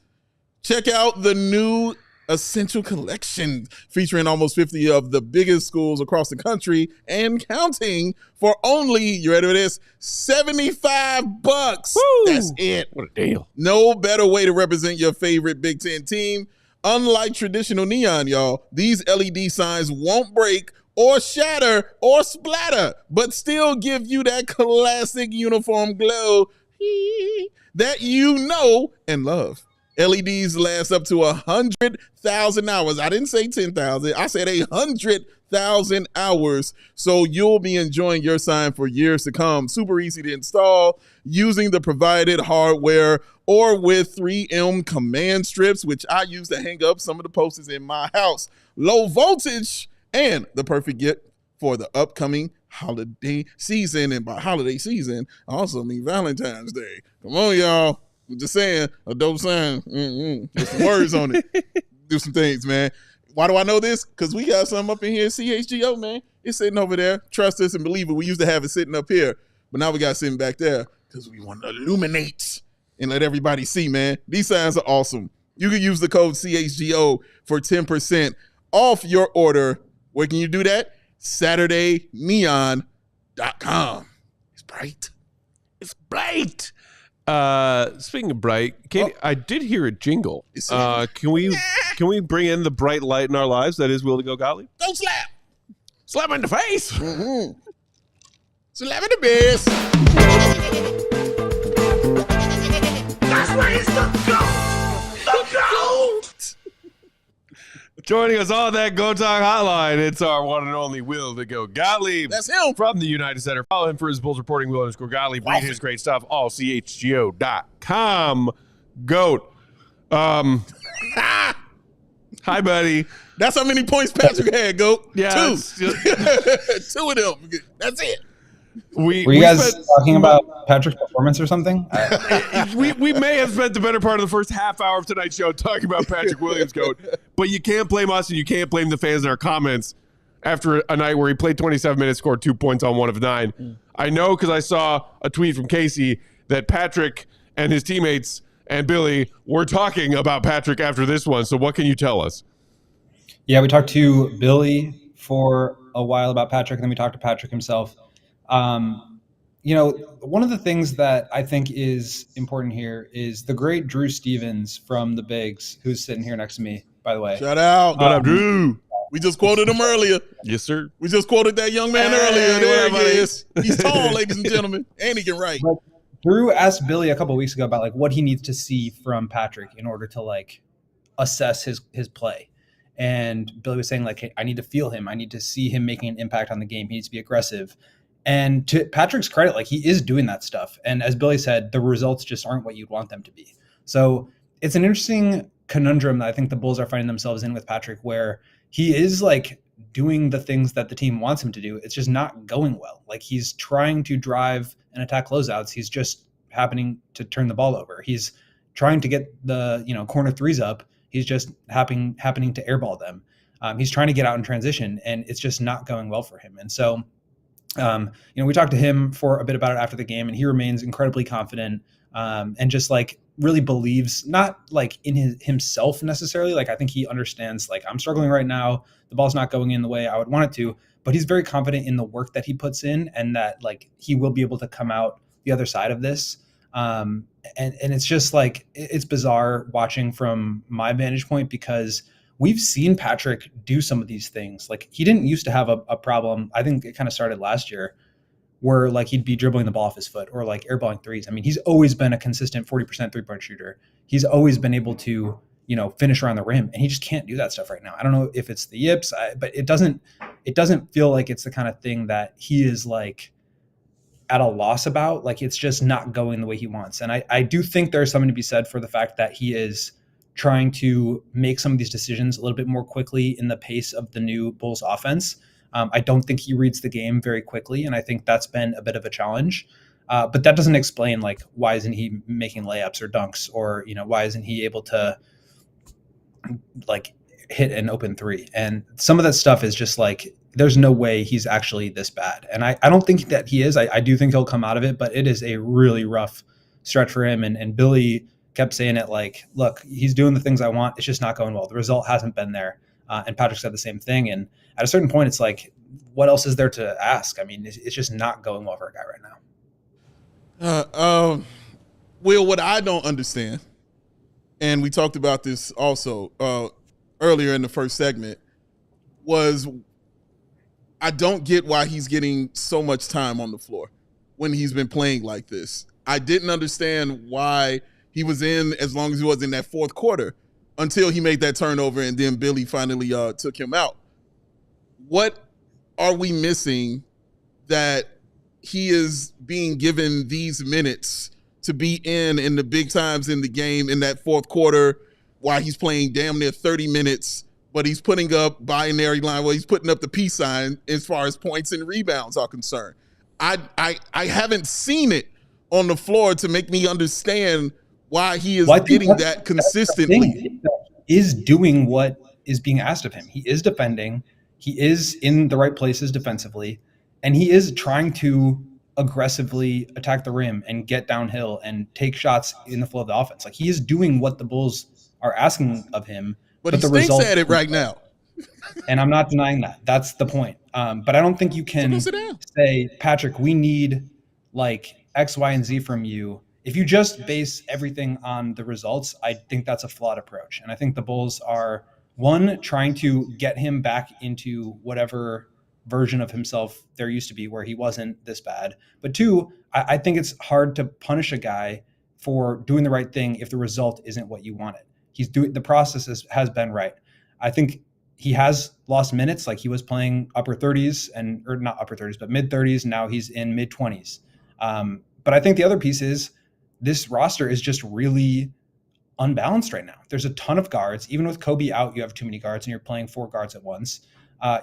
Check out the new Essential Collection featuring almost 50 of the biggest schools across the country and counting for only, you ready for this, $75. Woo! That's it. What a deal. No better way to represent your favorite Big Ten team. Unlike traditional neon, y'all, these LED signs won't break or shatter or splatter, but still give you that classic uniform glow that you know and love. LEDs last up to 100,000 hours. I didn't say 10,000. I said 100,000 hours. So you'll be enjoying your sign for years to come. Super easy to install using the provided hardware or with 3M command strips, which I use to hang up some of the posters in my house. Low voltage and the perfect gift for the upcoming holiday season. And by holiday season, I also mean Valentine's Day. Come on, y'all. I'm just saying, a dope sign. Put some words on it. Do some things, man. Why do I know this? Because we got something up in here, CHGO, man. It's sitting over there. Trust us and believe it. We used to have it sitting up here, but now we got it sitting back there because we want to illuminate and let everybody see, man. These signs are awesome. You can use the code CHGO for 10% off your order. Where can you do that? SaturdayNeon.com. It's bright. It's bright. Speaking of bright, Katie, I did hear a jingle. Can we bring in the bright light in our lives that is Will to Go Gottlieb? Don't slap. Slap him in the face. Slap in the best. That's where it's the GOAT! The GOAT! Joining us on that Go Talk hotline, it's our one and only Will to Go Gottlieb. That's him. From the United Center. Follow him for his Bulls reporting, Will _ Gottlieb. Read his great stuff, allchgo.com. GOAT. Hi, buddy. That's how many points Patrick had, Goat. Yeah, 2. 2 of them. That's it. Were you guys talking about Patrick's performance or something? we may have spent the better part of the first half hour of tonight's show talking about Patrick Williams, GOAT, but you can't blame us and you can't blame the fans in our comments after a night where he played 27 minutes, scored 2 points on 1 of 9. I know because I saw a tweet from Casey that Patrick and his teammates and Billy were talking about Patrick after this one. So what can you tell us? Yeah, we talked to Billy for a while about Patrick, and then we talked to Patrick himself. one of the things that I think is important here is the great Drew Stevens from the Bigs, who's sitting here next to me, by the way. Shout out. What up, Drew? We just quoted him earlier. Yes, sir. We just quoted that young man earlier. There he is. He's tall, ladies and gentlemen, and he can write. But Drew asked Billy a couple of weeks ago about like what he needs to see from Patrick in order to like assess his play. And Billy was saying like, hey, I need to feel him. I need to see him making an impact on the game. He needs to be aggressive. And to Patrick's credit, like he is doing that stuff. And as Billy said, the results just aren't what you'd want them to be. So it's an interesting conundrum that I think the Bulls are finding themselves in with Patrick, where he is like doing the things that the team wants him to do. It's just not going well. Like he's trying to drive and attack closeouts. He's just happening to turn the ball over. He's trying to get the, corner threes up. He's just happening to airball them. He's trying to get out in transition, and it's just not going well for him. And so, we talked to him for a bit about it after the game, and he remains incredibly confident and just like really believes, not like in himself necessarily. Like I think he understands like I'm struggling right now. The ball's not going in the way I would want it to, but he's very confident in the work that he puts in and that like he will be able to come out the other side of this. And it's just like, it's bizarre watching from my vantage point because we've seen Patrick do some of these things. Like he didn't used to have a problem. I think it kind of started last year where like he'd be dribbling the ball off his foot or like airballing threes. I mean, he's always been a consistent 40% 3-point shooter. He's always been able to, finish around the rim, and he just can't do that stuff right now. I don't know if it's the yips, but it doesn't feel like it's the kind of thing that he is like at a loss about. Like it's just not going the way he wants. And I do think there's something to be said for the fact that he is trying to make some of these decisions a little bit more quickly in the pace of the new Bulls offense. I don't think he reads the game very quickly, and I think that's been a bit of a challenge. But that doesn't explain like why isn't he making layups or dunks, or why isn't he able to like hit an open three? And some of that stuff is just like there's no way he's actually this bad, and I don't think that he is. I do think he'll come out of it, but it is a really rough stretch for him. And Billy kept saying it like, look, he's doing the things I want. It's just not going well. The result hasn't been there. And Patrick said the same thing. And at a certain point, it's like, what else is there to ask? I mean, it's just not going well for a guy right now. Will, what I don't understand, and we talked about this also earlier in the first segment, was I don't get why he's getting so much time on the floor when he's been playing like this. I didn't understand why he was in as long as he was in that fourth quarter until he made that turnover and then Billy finally took him out. What are we missing that he is being given these minutes to be in the big times in the game in that fourth quarter while he's playing damn near 30 minutes, but he's putting up binary line, well, he's putting up the peace sign as far as points and rebounds are concerned. I haven't seen it on the floor to make me understand why he is getting that consistently. He is doing what is being asked of him. He is defending. He is in the right places defensively, and he is trying to aggressively attack the rim and get downhill and take shots in the flow of the offense. Like he is doing what the Bulls are asking of him. But he stinks at it right now. And I'm not denying that. That's the point. But I don't think you can say, Patrick, we need like X, Y, and Z from you. If you just base everything on the results, I think that's a flawed approach. And I think the Bulls are, one, trying to get him back into whatever version of himself there used to be where he wasn't this bad. But two, I think it's hard to punish a guy for doing the right thing if the result isn't what you wanted. The process has been right. I think he has lost minutes. Like he was playing upper 30s or not upper 30s, but mid 30s. Now he's in mid 20s. But I think the other piece is this roster is just really unbalanced right now. There's a ton of guards. Even with Kobe out, you have too many guards and you're playing 4 guards at once.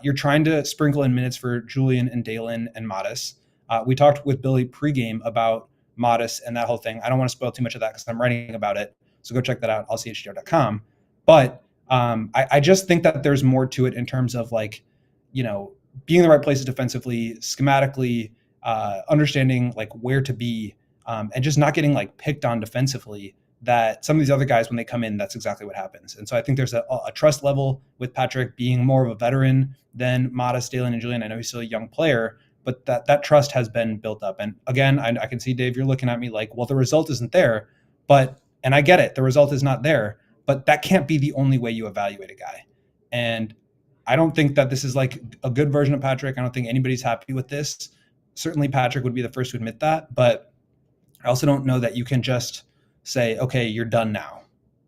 You're trying to sprinkle in minutes for Julian and Dalen and Modest. We talked with Billy pregame about Modest and that whole thing. I don't want to spoil too much of that because I'm writing about it. So go check that out, ALLCITY.com. But I just think that there's more to it in terms of like, being in the right places defensively, schematically, understanding like where to be, and just not getting like picked on defensively. That some of these other guys, when they come in, that's exactly what happens. And so I think there's a trust level with Patrick being more of a veteran than Modest, Dalen, and Julian. I know he's still a young player, but that trust has been built up. And again, I can see, Dave, you're looking at me like, well, the result isn't there, and I get it, the result is not there, but that can't be the only way you evaluate a guy. And I don't think that this is like a good version of Patrick. I don't think anybody's happy with this. Certainly Patrick would be the first to admit that, but I also don't know that you can just say, okay, you're done now.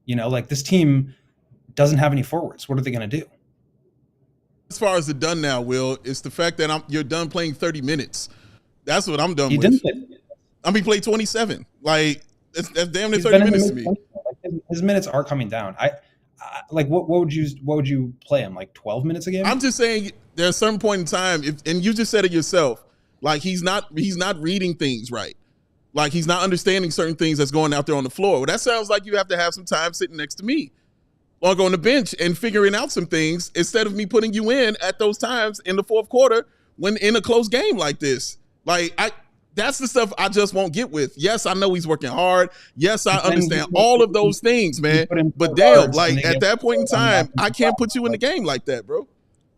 Like this team doesn't have any forwards. What are they going to do? As far as the done now, Will, it's the fact that you're done playing 30 minutes. That's what I'm done He with. didn't play. He played 27. Like that's damn near 30 minutes to me. Like his minutes are coming down. Like what would you play him, like 12 minutes a game? I'm just saying there's a certain point in time, and you just said it yourself, like he's not reading things right. Like he's not understanding certain things that's going out there on the floor. Well, that sounds like you have to have some time sitting next to me or on the bench and figuring out some things instead of me putting you in at those times in the fourth quarter when in a close game like this. Like that's the stuff I just won't get with. Yes, I know he's working hard. Yes, I understand all of those things, man. But damn, like at that point in time, I can't put you in the game like that, bro.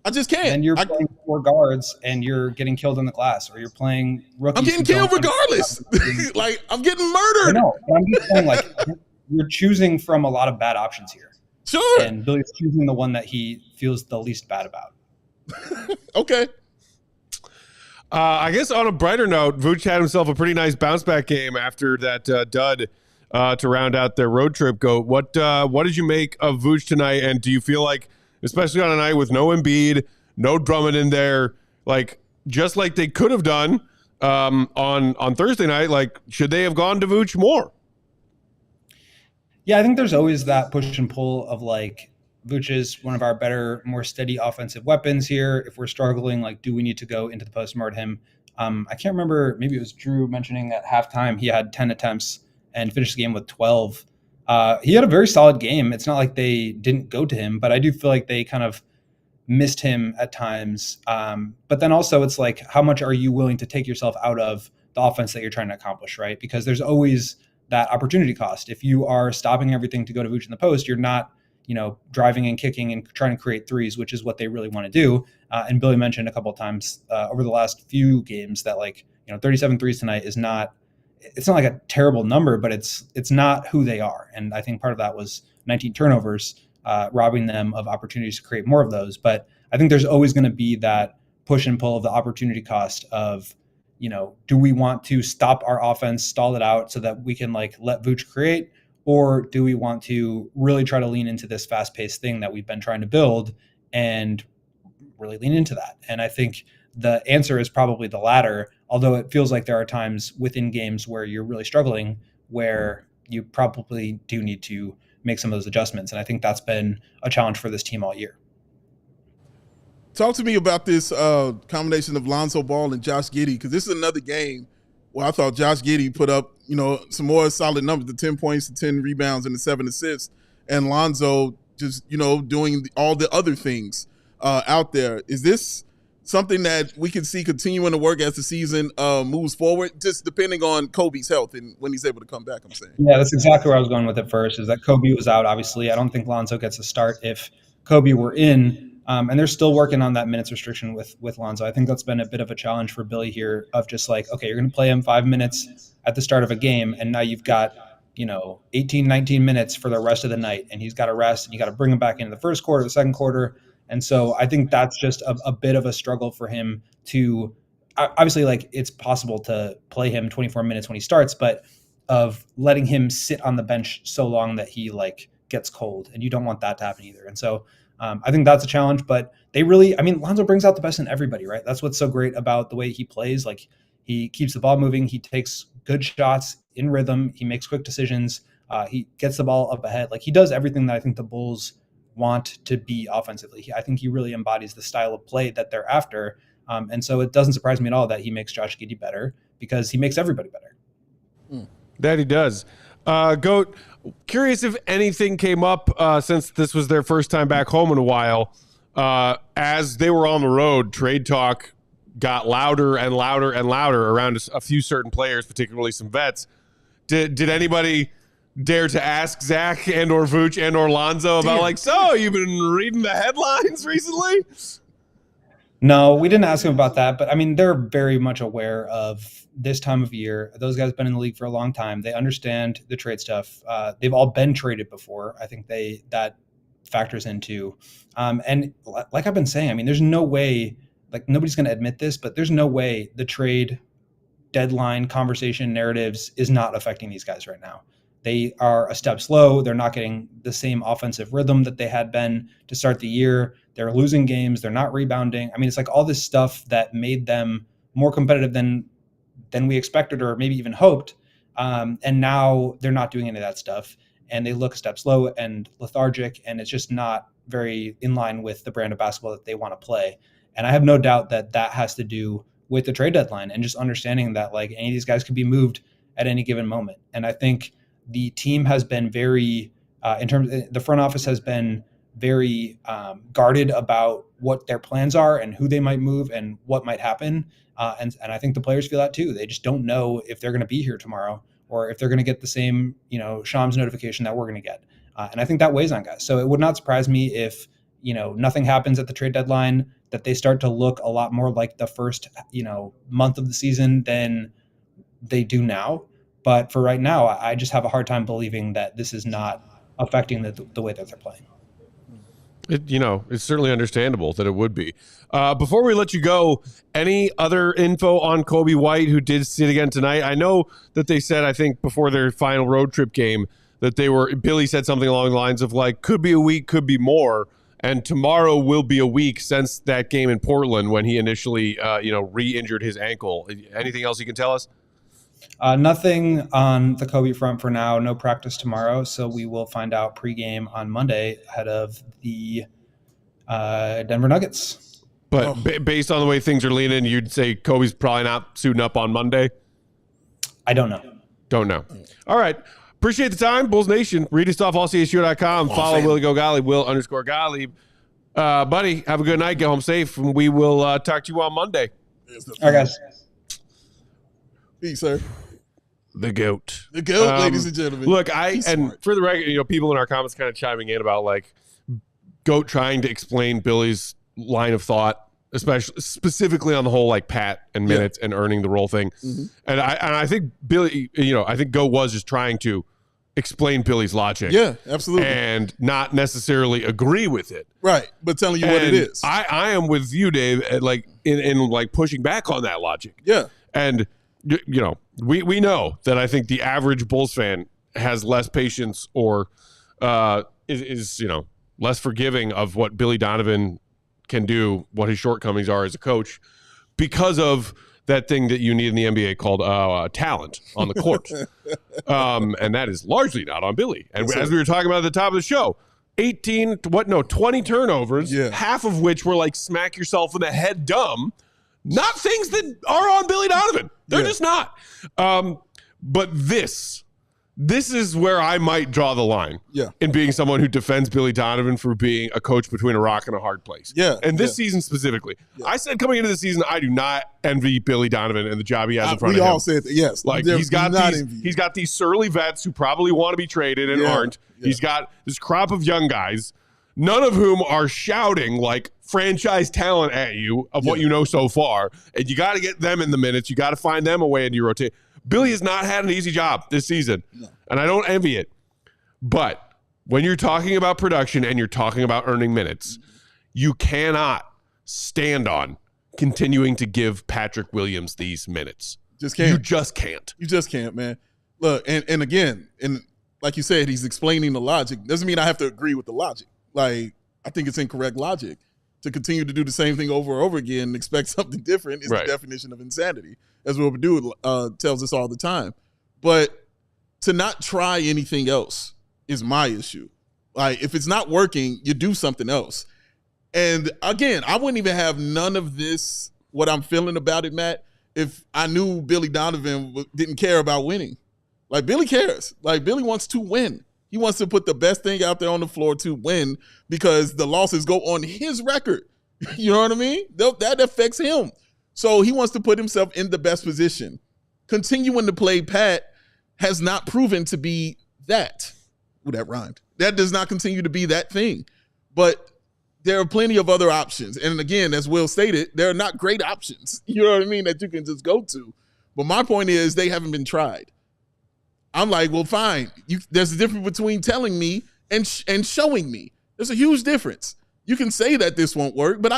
I just can't. And you're playing 4 guards and you're getting killed in the glass, or you're playing rookies. I'm getting killed regardless. Like I'm getting murdered. I know. But I'm just saying, like, you're choosing from a lot of bad options here. Sure. And Billy's choosing the one that he feels the least bad about. Okay. I guess on a brighter note, Vooch had himself a pretty nice bounce back game after that dud to round out their road trip. What did you make of Vooch tonight? And do you feel like, especially on a night with no Embiid, no Drummond in there, like just like they could have done on Thursday night, like should they have gone to Vooch more? Yeah, I think there's always that push and pull of like Vooch is one of our better, more steady offensive weapons here. If we're struggling, like, do we need to go into the post guard him? I can't remember. Maybe it was Drew mentioning at halftime he had 10 attempts and finished the game with 12. He had a very solid game. It's not like they didn't go to him, but I do feel like they kind of missed him at times. But then also it's like, how much are you willing to take yourself out of the offense that you're trying to accomplish, right? Because there's always that opportunity cost. If you are stopping everything to go to Vooch in the post, you're not, driving and kicking and trying to create threes, which is what they really want to do. And Billy mentioned a couple of times over the last few games that 37 threes tonight is not, it's not like a terrible number, but it's not who they are. And I think part of that was 19 turnovers, robbing them of opportunities to create more of those. But I think there's always going to be that push and pull of the opportunity cost of, do we want to stop our offense, stall it out so that we can let Vooch create? Or do we want to really try to lean into this fast-paced thing that we've been trying to build and really lean into that? And I think the answer is probably the latter, although it feels like there are times within games where you're really struggling, where you probably do need to make some of those adjustments. And I think that's been a challenge for this team all year. Talk to me about this combination of Lonzo Ball and Josh Giddey, because this is another game where I thought Josh Giddey put up, some more solid numbers, the 10 points, the 10 rebounds, and the 7 assists, and Lonzo just, doing all the other things out there. Is this something that we can see continuing to work as the season moves forward, just depending on Kobe's health and when he's able to come back, I'm saying? Yeah, that's exactly where I was going with it first, is that Kobe was out, obviously. I don't think Lonzo gets a start if Kobe were in. And they're still working on that minutes restriction with Lonzo. I think that's been a bit of a challenge for Billy here of just like, okay, you're going to play him 5 minutes at the start of a game, and now you've got, 18, 19 minutes for the rest of the night, and he's got to rest, and you got to bring him back into the first quarter, the second quarter. And so I think that's just a bit of a struggle for him to obviously, it's possible to play him 24 minutes when he starts, but of letting him sit on the bench so long that he gets cold, and you don't want that to happen either. And so I think that's a challenge, but Lonzo brings out the best in everybody, right? That's what's so great about the way he plays. He keeps the ball moving. He takes good shots in rhythm. He makes quick decisions. He gets the ball up ahead. He does everything that I think the Bulls want to be offensively. I think he really embodies the style of play that they're after. And so it doesn't surprise me at all that he makes Josh Giddey better, because he makes everybody better. That he does. Goat, curious if anything came up since this was their first time back home in a while. As they were on the road, trade talk got louder and louder and louder around a few certain players, particularly some vets. Did anybody dare to ask Zach and or Vooch and or Lonzo about so you've been reading the headlines recently? No, we didn't ask him about that, but I mean, they're very much aware of this time of year. Those guys have been in the league for a long time. They understand the trade stuff. They've all been traded before. I think that factors into, and like I've been saying, I mean, there's no way, like nobody's going to admit this, but there's no way the trade deadline conversation narratives is not affecting these guys right now. They are a step slow. They're not getting the same offensive rhythm that they had been to start the year. They're losing games. They're not rebounding. I mean, it's like all this stuff that made them more competitive than we expected or maybe even hoped. And now they're not doing any of that stuff. And they look a step slow and lethargic. And it's just not very in line with the brand of basketball that they want to play. And I have no doubt that that has to do with the trade deadline and just understanding that like any of these guys could be moved at any given moment. And I think the team has been very, the front office has been very guarded about what their plans are and who they might move and what might happen. And I think the players feel that too. They just don't know if they're going to be here tomorrow or if they're going to get the same, Shams notification that we're going to get. And I think that weighs on guys. So it would not surprise me if, nothing happens at the trade deadline, that they start to look a lot more like the first, month of the season than they do now. But for right now, I just have a hard time believing that this is not affecting the way that they're playing. It's certainly understandable that it would be. Before we let you go, any other info on Kobe White, who did sit again tonight? I know that they said, I think before their final road trip game, that Billy said something along the lines of like, could be a week, could be more. And tomorrow will be a week since that game in Portland when he initially, re-injured his ankle. Anything else you can tell us? Nothing on the Kobe front for now. No practice tomorrow, so we will find out pregame on Monday ahead of the Denver Nuggets. But based on the way things are leaning, you'd say Kobe's probably not suiting up on Monday? I don't know. Don't know. All right. Appreciate the time, Bulls Nation. Read us off allchgo.com. Follow Willie Go Gottlieb, Will_Gottlieb. Buddy, have a good night. Get home safe, and we will talk to you on Monday. All right, guys. Peace, sir. The GOAT. The GOAT, ladies and gentlemen. Look, for the record, people in our comments kind of chiming in about like GOAT trying to explain Billy's line of thought, especially specifically on the whole like Pat and minutes and earning the role thing. Mm-hmm. And I think Billy, I think GOAT was just trying to explain Billy's logic. Yeah, absolutely. And not necessarily agree with it. Right, but telling you what it is. I am with you, Dave, like in like pushing back on that logic. Yeah. And we know that I think the average Bulls fan has less patience or is less forgiving of what Billy Donovan can do, what his shortcomings are as a coach, because of that thing that you need in the NBA called talent on the court. And that is largely not on Billy. And as we were talking about at the top of the show, 20 turnovers, half of which were like smack yourself in the head dumb. Not things that are on Billy Donovan. They're just not. But this is where I might draw the line in being someone who defends Billy Donovan for being a coach between a rock and a hard place. Yeah. And this season specifically. Yeah. I said coming into the season, I do not envy Billy Donovan and the job he has in front of him. We all said that, yes. Like he's got these surly vets who probably want to be traded and aren't. Yeah. He's got this crop of young guys, none of whom are shouting like franchise talent at you of what you know so far. And you got to get them in the minutes. You got to find them a way into your rotation. Billy has not had an easy job this season, and I don't envy it. But when you're talking about production and you're talking about earning minutes, you cannot stand on continuing to give Patrick Williams these minutes. Just can't. You just can't. You just can't, man. Look, and again, and like you said, he's explaining the logic. Doesn't mean I have to agree with the logic. Like, I think it's incorrect logic. To continue to do the same thing over and over again and expect something different is the definition of insanity, as Will Perdue tells us all the time. But to not try anything else is my issue. Like, if it's not working, you do something else. And again, I wouldn't even have none of this, what I'm feeling about it, Matt, if I knew Billy Donovan didn't care about winning. Like, Billy cares. Like, Billy wants to win. He wants to put the best thing out there on the floor to win because the losses go on his record. You know what I mean? That affects him. So he wants to put himself in the best position. Continuing to play Pat has not proven to be that. Ooh, that rhymed. That does not continue to be that thing. But there are plenty of other options. And again, as Will stated, there are not great options, you know what I mean, that you can just go to. But my point is they haven't been tried. I'm like, well, fine. There's a difference between telling me and showing me. There's a huge difference. You can say that this won't work, but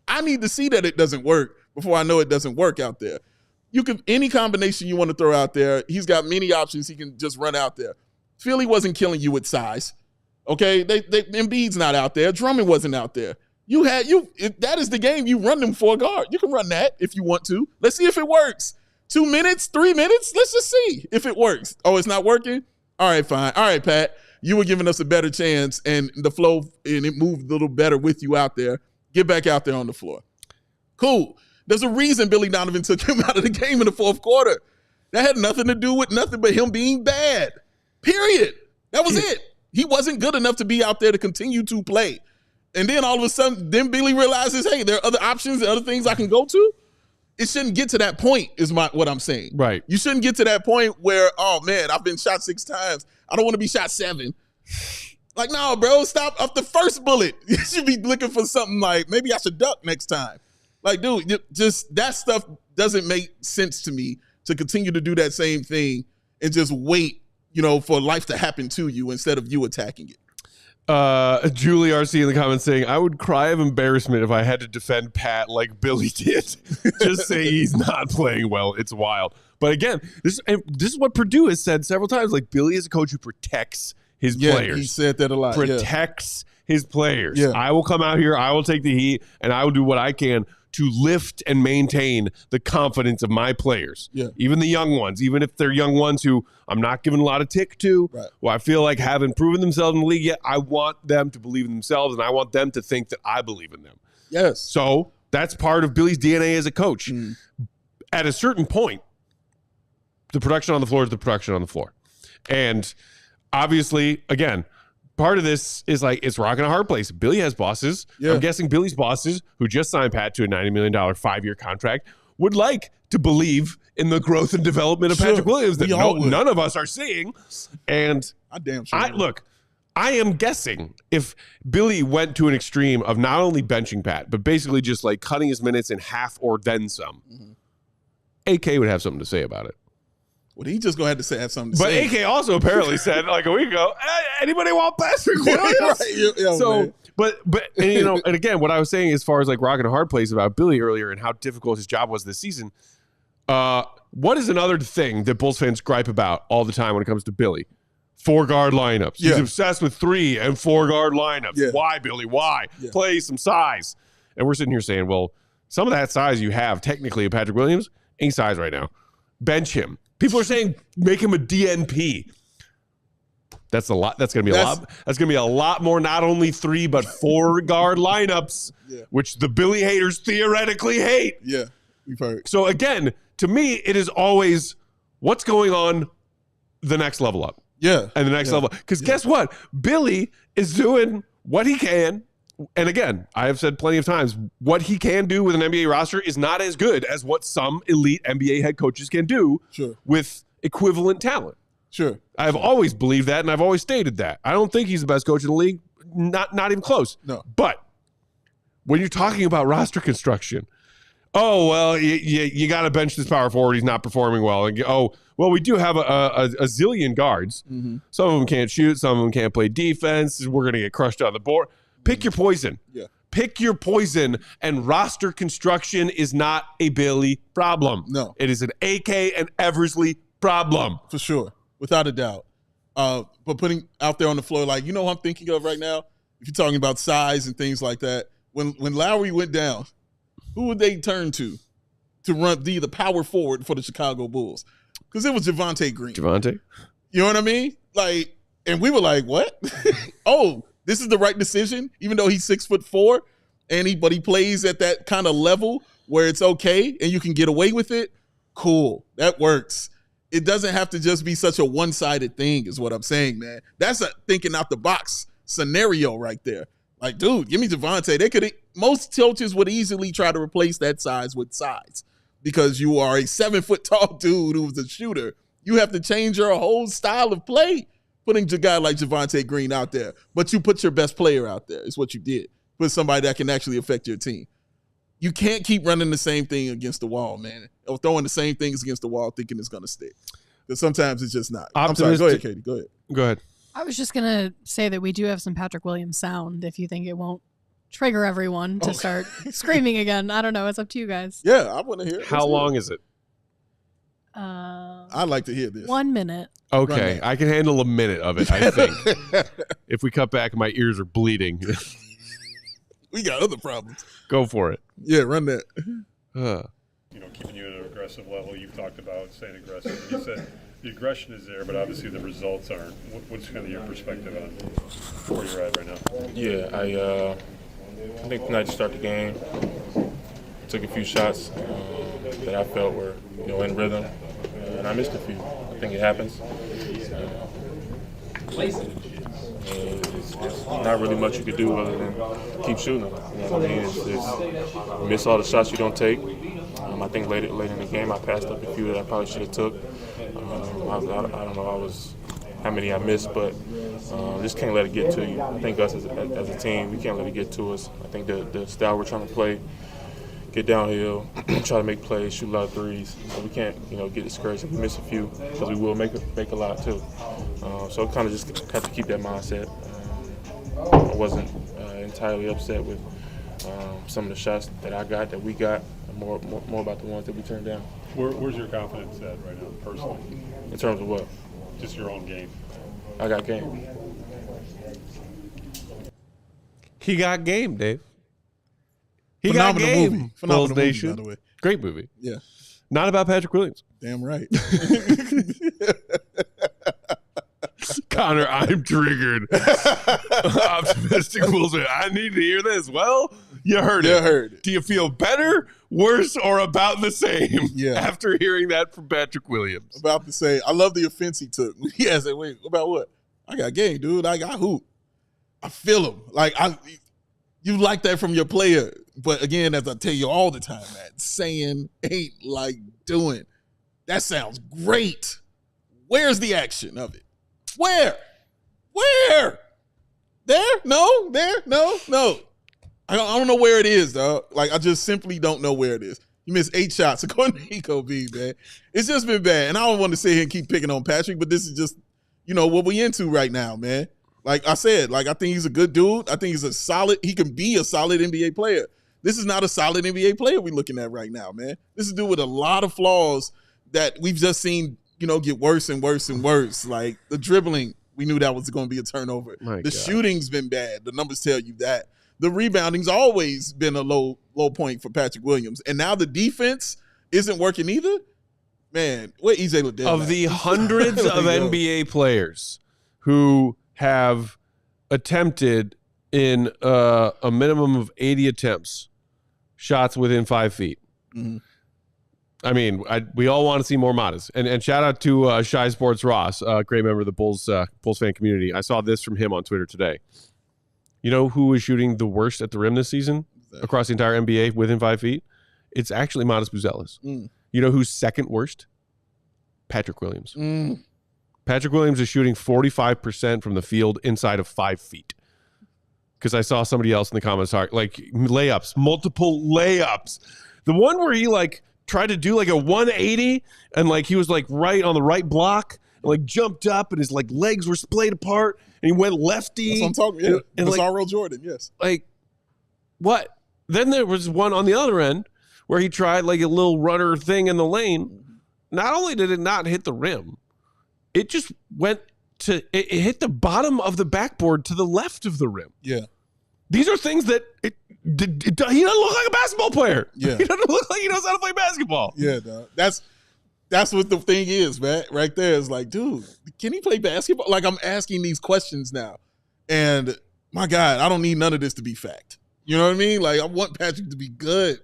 I need to see that it doesn't work before I know it doesn't work out there. Any combination you want to throw out there, he's got many options he can just run out there. Philly wasn't killing you with size. Okay, Embiid's not out there. Drummond wasn't out there. If that is the game, you run them for a guard. You can run that if you want to. Let's see if it works. 2 minutes, 3 minutes. Let's just see if it works. Oh, it's not working? All right, fine. All right, Pat. You were giving us a better chance, and the flow, and it moved a little better with you out there. Get back out there on the floor. Cool. There's a reason Billy Donovan took him out of the game in the fourth quarter. That had nothing to do with nothing but him being bad. Period. That was it. He wasn't good enough to be out there to continue to play. And then all of a sudden, then Billy realizes, hey, there are other options and other things I can go to. It shouldn't get to that point is what I'm saying. Right. You shouldn't get to that point where, oh, man, I've been shot 6 times. I don't want to be shot 7. Like, no, bro, stop off the first bullet. You should be looking for something like, maybe I should duck next time. Like, dude, just that stuff doesn't make sense to me to continue to do that same thing and just wait, for life to happen to you instead of you attacking it. Julie RC in the comments saying, I would cry of embarrassment if I had to defend Pat like Billy did. Just say he's not playing well. It's wild. But again, this is what Purdue has said several times. Like, Billy is a coach who protects his players. He said that a lot. Protects his players. Yeah. I will come out here, I will take the heat, and I will do what I can to lift and maintain the confidence of my players. Yeah. Even the young ones, even if they're young ones who I'm not giving a lot of tick to, right, who I feel like haven't proven themselves in the league yet, I want them to believe in themselves, and I want them to think that I believe in them. Yes. So that's part of Billy's DNA as a coach. At a certain point, the production on the floor is the production on the floor. And obviously, again, part of this is like, it's rocking a hard place. Billy has bosses. Yeah. I'm guessing Billy's bosses, who just signed Pat to a $90 million 5-year contract, would like to believe in the growth and development of Patrick Williams that none of us are seeing. And I am guessing if Billy went to an extreme of not only benching Pat, but basically just like cutting his minutes in half or then some, AK would have something to say about it. Well, he just going to have something to say. But AK also apparently said like a week ago, anybody want Patrick Williams? Right. So, man. but and again, what I was saying as far as like rocking a hard place about Billy earlier and how difficult his job was this season. What is another thing that Bulls fans gripe about all the time when it comes to Billy? 4-guard lineups. He's obsessed with 3 and 4-guard lineups. Yeah. Why, Billy? Why? Yeah. Play some size. And we're sitting here saying, well, some of that size you have technically of Patrick Williams ain't size right now. Bench him. People are saying make him a DNP. That's a lot. That's going to be a lot. That's going to be a lot more, not only 3, but 4-guard lineups, which the Billy haters theoretically hate. Yeah, we've heard. So again, to me, it is always what's going on the next level up. Yeah. And the next level. Because guess what? Billy is doing what he can. And again, I have said plenty of times, what he can do with an NBA roster is not as good as what some elite NBA head coaches can do with equivalent talent. Sure. I've always believed that, and I've always stated that. I don't think he's the best coach in the league. Not even close. No. But when you're talking about roster construction, you got to bench this power forward. He's not performing well. And we do have a zillion guards. Mm-hmm. Some of them can't shoot. Some of them can't play defense. We're going to get crushed on the board. Pick your poison. Yeah. Pick your poison, and roster construction is not a Billy problem. No. It is an AK and Eversley problem. For sure. Without a doubt. But putting out there on the floor, like, what I'm thinking of right now? If you're talking about size and things like that, when Lowry went down, who would they turn to be the power forward for the Chicago Bulls? Because it was Javonte Green. Javonte? You know what I mean? Like, and we were like, what? This is the right decision, even though he's 6'4", but he plays at that kind of level where it's okay and you can get away with it. Cool. That works. It doesn't have to just be such a one-sided thing is what I'm saying, man. That's a thinking out the box scenario right there. Like, dude, give me Javonte. Most coaches would easily try to replace that size with size because you are a 7-foot-tall dude who's a shooter. You have to change your whole style of play putting a guy like Javonte Green out there. But you put your best player out there is what you did. put somebody that can actually affect your team. You can't keep running the same thing against the wall, man, or throwing the same things against the wall thinking it's going to stick. Because sometimes it's just not. I'm sorry. Go ahead, Katie. Go ahead. I was just going to say that we do have some Patrick Williams sound if you think it won't trigger everyone to start screaming again. I don't know. It's up to you guys. Yeah, I want to hear it. How long is it? I'd like to hear this. 1 minute. Okay, I can handle a minute of it, I think. If we cut back, my ears are bleeding. We got other problems. Go for it. Yeah, run that. Keeping you at an aggressive level. You've talked about staying aggressive. You said the aggression is there, but obviously the results aren't. What's kind of your perspective on where you're at right now? Yeah, I think tonight to start the game, took a few shots that I felt were, in rhythm, and I missed a few. I think it happens. It's not really much you could do other than keep shooting them. You know what I mean? You miss all the shots you don't take. I think late in the game I passed up a few that I probably should have took. I don't know how many I missed, but just can't let it get to you. I think us as a team, we can't let it get to us. I think the style we're trying to play, get downhill, try to make plays, shoot a lot of threes. We can't, get discouraged if we miss a few, because we will make a lot too. So kind of just have to keep that mindset. I wasn't entirely upset with some of the shots that we got. More about the ones that we turned down. Where's your confidence at right now, personally? In terms of what? Just your own game. I got game. He got game, Dave. He Phenomenal got game. movie. Phenomenal Bulls movie, Nation. by the way. Great movie. Yeah. Not about Patrick Williams. Damn right. Connor, I'm triggered. Optimistic Bulls fan. I need to hear this. Well, you heard it. Heard it. Do you feel better, worse, or about the same after hearing that from Patrick Williams? About to say, I love the offense he took. He has that, wait, about what? I got game, dude. I got hoop. I feel him. You like that from your player. But again, as I tell you all the time, man, saying ain't like doing. That sounds great. Where's the action of it? Where? There? No? There? No. I don't know where it is, dog. I just simply don't know where it is. You missed 8 shots according to Eco B, man. It's just been bad. And I don't want to sit here and keep picking on Patrick, but this is just, what we into right now, man. Like I said, I think he's a good dude. I think he can be a solid NBA player. This is not a solid NBA player we're looking at right now, man. This is a dude with a lot of flaws that we've just seen, get worse and worse and worse. Like the dribbling, we knew that was going to be a turnover. The shooting's been bad. The numbers tell you that. The rebounding's always been a low point for Patrick Williams. And now the defense isn't working either. Man, where EJ Liddell Of the hundreds of NBA players who have attempted in a minimum of 80 attempts, shots within 5 feet. Mm-hmm. I mean, we all want to see more modest. And shout out to Shy Sports Ross, a great member of the Bulls fan community. I saw this from him on Twitter today. You know who is shooting the worst at the rim this season across the entire NBA within 5 feet? It's actually Modest Buzelis. You know who's second worst? Patrick Williams. Patrick Williams is shooting 45% from the field inside of 5 feet. Because I saw somebody else in the comments talk, layups, multiple layups. The one where he tried to do a 180 and he was right on the right block and jumped up and his legs were splayed apart and he went lefty. That's what I'm talking about. Yeah. Bizarro Jordan, yes. What? Then there was one on the other end where he tried a little runner thing in the lane. Not only did it not hit the rim, it just went to it hit the bottom of the backboard to the left of the rim. Yeah. These are things that he doesn't look like a basketball player. Yeah. He doesn't look like he knows how to play basketball. Yeah, dog. That's what the thing is, man. Right there is dude, can he play basketball? I'm asking these questions now. And my God, I don't need none of this to be fact. You know what I mean? I want Patrick to be good.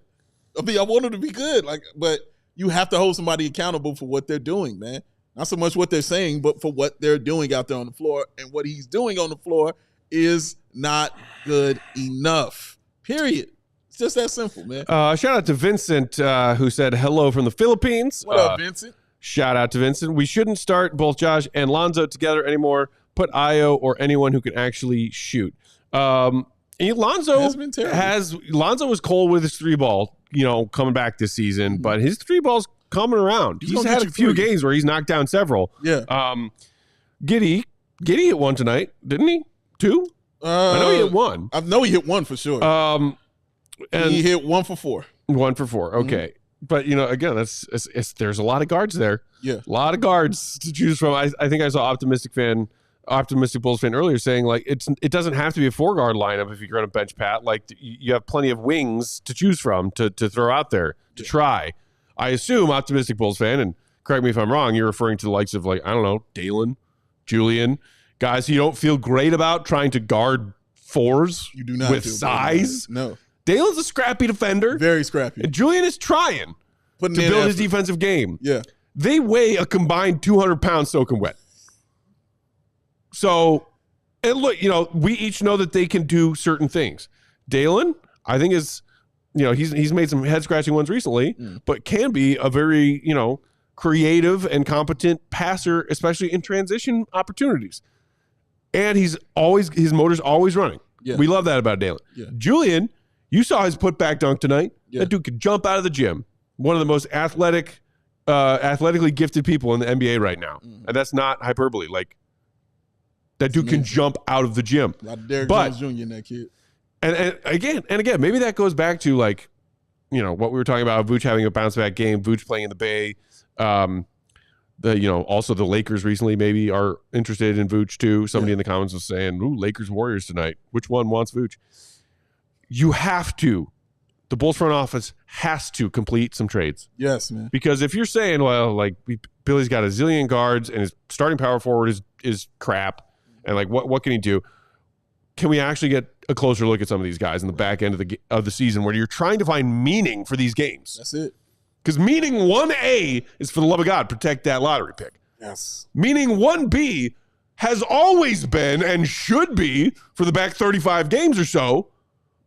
I want him to be good. But you have to hold somebody accountable for what they're doing, man. Not so much what they're saying, but for what they're doing out there on the floor. And what he's doing on the floor is not good enough. Period. It's just that simple, man. Shout out to Vincent, who said hello from the Philippines. What up, Vincent? Shout out to Vincent. We shouldn't start both Josh and Lonzo together anymore. Put Io or anyone who can actually shoot. Lonzo Has been terrible. Lonzo was cold with his 3-ball, coming back this season, but his 3-ball's coming around. He's gonna had get a you few three. games where he's knocked down several. Yeah. Giddy hit one tonight, didn't he? 2? I know he hit 1. I know he hit 1 for sure. And he hit 1 for 4. 1 for 4. Okay. But again, there's a lot of guards there. Yeah. A lot of guards to choose from. I think I saw Optimistic Bulls fan earlier saying like it doesn't have to be a 4-guard lineup if you're going to bench Pat. Like you have plenty of wings to choose from to throw out there to try. I assume Optimistic Bulls fan, and correct me if I'm wrong, you're referring to the likes of like, I don't know, Dalen, Julian, guys who you don't feel great about trying to guard 4s You do not with feel size. good about it. No. Dalen's a scrappy defender. Very scrappy. And Julian is trying Putting to in build his effort. defensive game. Yeah. They weigh a combined 200 pounds soaking wet. So, and look, we each know that they can do certain things. Dalen, I think is, he's made some head scratching ones recently, but can be a very, creative and competent passer, especially in transition opportunities. And his motor's always running. Yeah. We love that about Dalen. Yeah. Julian, you saw his putback dunk tonight. Yeah. That dude could jump out of the gym. One of the most athletically gifted people in the NBA right now. And that's not hyperbole. Like, that dude can jump out of the gym. A lot of Derrick But- Jones Jr. in that kid. And again, maybe that goes back to like, what we were talking about, Vooch having a bounce back game, Vooch playing in the Bay. Also the Lakers recently maybe are interested in Vooch too. Somebody in the comments was saying, "Ooh, Lakers Warriors tonight. Which one wants Vooch?" You have to. The Bulls front office has to complete some trades. Yes, man. Because if you're saying, well, like Billy's got a zillion guards and his starting power forward is crap, and like what can he do? Can we actually get a closer look at some of these guys in the back end of the season where you're trying to find meaning for these games? That's it. Because meaning 1A is, for the love of God, protect that lottery pick. Yes. Meaning 1B has always been and should be, for the back 35 games or so,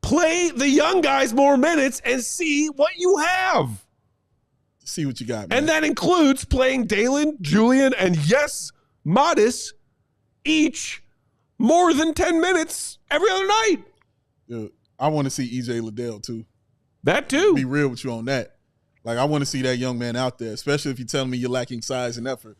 play the young guys more minutes and see what you have. See what you got, man. And that includes playing Dalen, Julian, and yes, Modest each more than 10 minutes every other night. Dude, I want to see EJ Liddell too. That too. Be real with you on that. Like, I want to see that young man out there, especially if you're telling me you're lacking size and effort.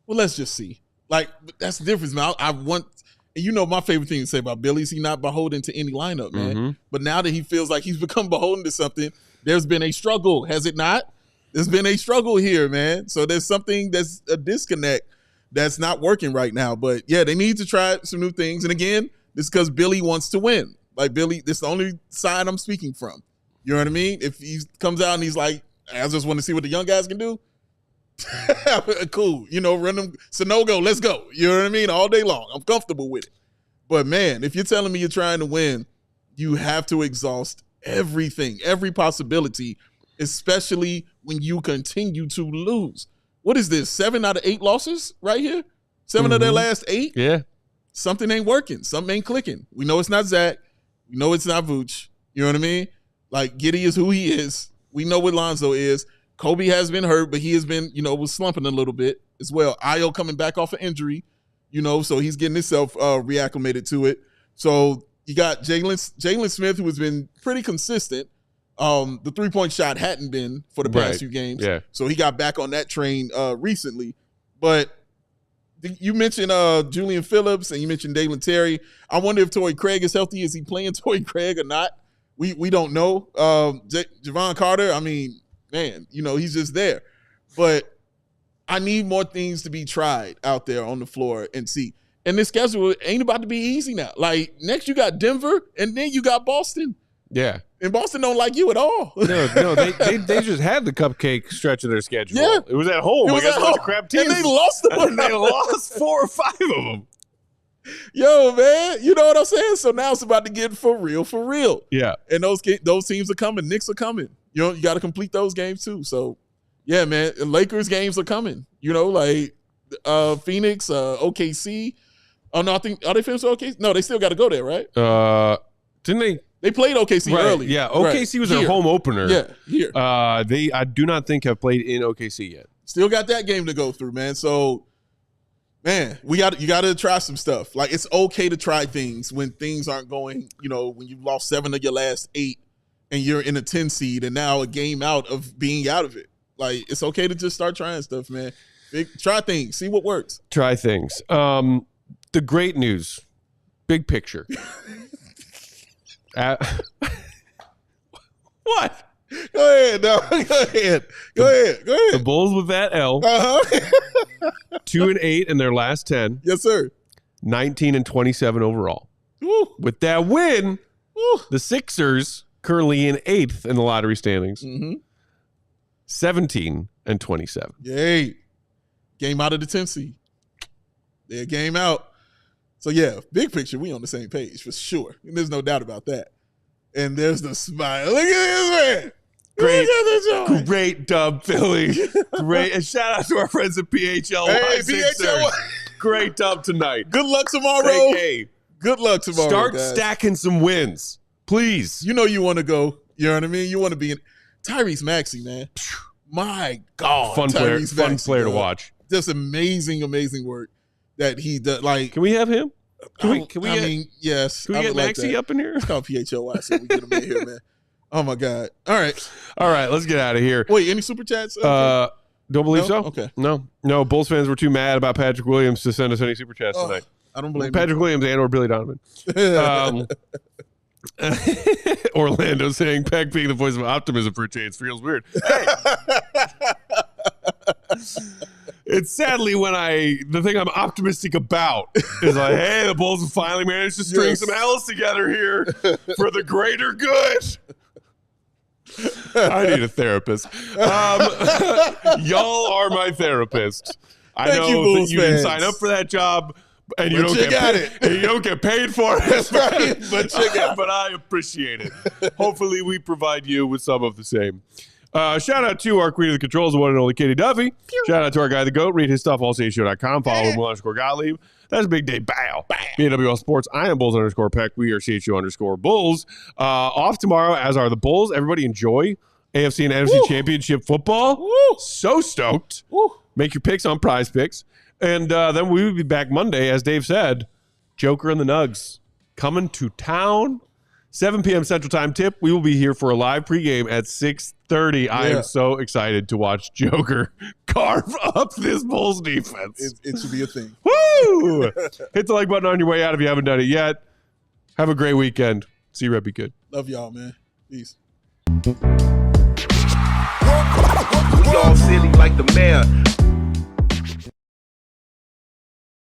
Well, let's just see. Like, that's the difference, man. I want, and my favorite thing to say about Billy is he's not beholden to any lineup, man. Mm-hmm. But now that he feels like he's become beholden to something, there's been a struggle, has it not? There's been a struggle here, man. So there's something that's a disconnect that's not working right now. But yeah, they need to try some new things. And again, this is because Billy wants to win. Like, Billy, this is the only side I'm speaking from. You know what I mean? If he comes out and he's like, I just want to see what the young guys can do. Cool. Run them. Sonogo, let's go. You know what I mean? All day long. I'm comfortable with it. But man, if you're telling me you're trying to win, you have to exhaust everything, every possibility, especially when you continue to lose. What is this? 7 out of 8 losses right here? 7 of their last 8? Yeah. Something ain't working. Something ain't clicking. We know it's not Zach. We know it's not Vooch. You know what I mean? Like, Giddey is who he is. We know what Lonzo is. Kobe has been hurt, but he has been, was slumping a little bit as well. Ayo coming back off an injury, so he's getting himself reacclimated to it. So you got Jalen Smith, who has been pretty consistent. The 3-point shot hadn't been for the past few games. Yeah. So he got back on that train recently. But you mentioned Julian Phillips and you mentioned Dalen Terry. I wonder if Torrey Craig is healthy. Is he playing Torrey Craig or not? We don't know. Javon Carter, I mean, man, he's just there. But I need more things to be tried out there on the floor and see. And this schedule ain't about to be easy now. Like, next you got Denver, and then you got Boston. Yeah. And Boston don't like you at all. No, they just had the cupcake stretch of their schedule. Yeah. It was at home. It was against at a bunch home. of crap teams. And they lost them. And they lost 4 or 5 of them. Yo, man, you know what I'm saying? So now it's about to get for real. Yeah. And those teams are coming. Knicks are coming. You got to complete those games too. So, yeah, man, Lakers games are coming. Like Phoenix, OKC. Oh, no, I think, are they finished with OKC? No, they still got to go there, right? Didn't they? They played OKC early. Yeah, OKC was their home opener. Yeah, here. They, I do not think, have played in OKC yet. Still got that game to go through, man. So, Man, you got to try some stuff. Like, it's okay to try things when things aren't going, when you've lost 7 of your last 8 and you're in a 10 seed and now a game out of being out of it. Like, it's okay to just start trying stuff, man. Try things. See what works. Try things. The great news. Big picture. What? Go ahead. No, go ahead. The Bulls with that L. 2-8 in their last 10. Yes, sir. 19-27 overall. Woo. With that win, Woo. the Sixers currently in 8th in the lottery standings. 17-27. Yay. Game out of the 10th seed. They're game out. So, yeah, big picture, we on the same page for sure. And there's no doubt about that. And there's the smile. Look at this, man. Great dub, Philly. Great. And shout out to our friends at PHL. Hey, PHL. Great dub tonight. Good luck tomorrow. Hey, good luck tomorrow. Start guys. stacking some wins, please. You know you want to go. You know what I mean? You want to be in Tyrese Maxey, man. My God. Fun player to watch. Just amazing work that he does. Like, can we have him? Yes. Can we get Maxey up in here? It's called PHLY, so we get him in here, man. Oh my God. All right, let's get out of here. Wait, any super chats? Okay. Don't believe so. Okay. No. Bulls fans were too mad about Patrick Williams to send us any super chats tonight. I don't blame Patrick Williams and or Billy Donovan. Orlando saying Peck being the voice of optimism for a change feels weird. Hey. It's sadly when the thing I'm optimistic about is like, hey, the Bulls have finally managed to string some L's together here for the greater good. I need a therapist. Y'all are my therapist. I Thank know you, that you didn't sign up for that job. And you don't get paid for it. That's right. But I appreciate it. Hopefully we provide you with some of the same. Shout out to our queen of the controls, the one and only Katie Duffy. Shout out to our guy, the GOAT. Read his stuff, allchgo.com. Follow him, _Gottlieb. That's Big Dave. Bow. BWL Sports. I am Bulls _Peck. We are CHGO _Bulls. Off tomorrow, as are the Bulls. Everybody enjoy AFC and NFC Championship football. Woo. So stoked. Woo. Make your picks on Prize Picks. And then we will be back Monday, as Dave said. Joker and the Nugs coming to town. 7 p.m. Central Time tip. We will be here for a live pregame at 6:30. I am so excited to watch Joker carve up this Bulls defense. It should be a thing. Woo! Hit the like button on your way out if you haven't done it yet. Have a great weekend. See you, Red. Be good. Love y'all, man. Peace. We all silly like the mayor.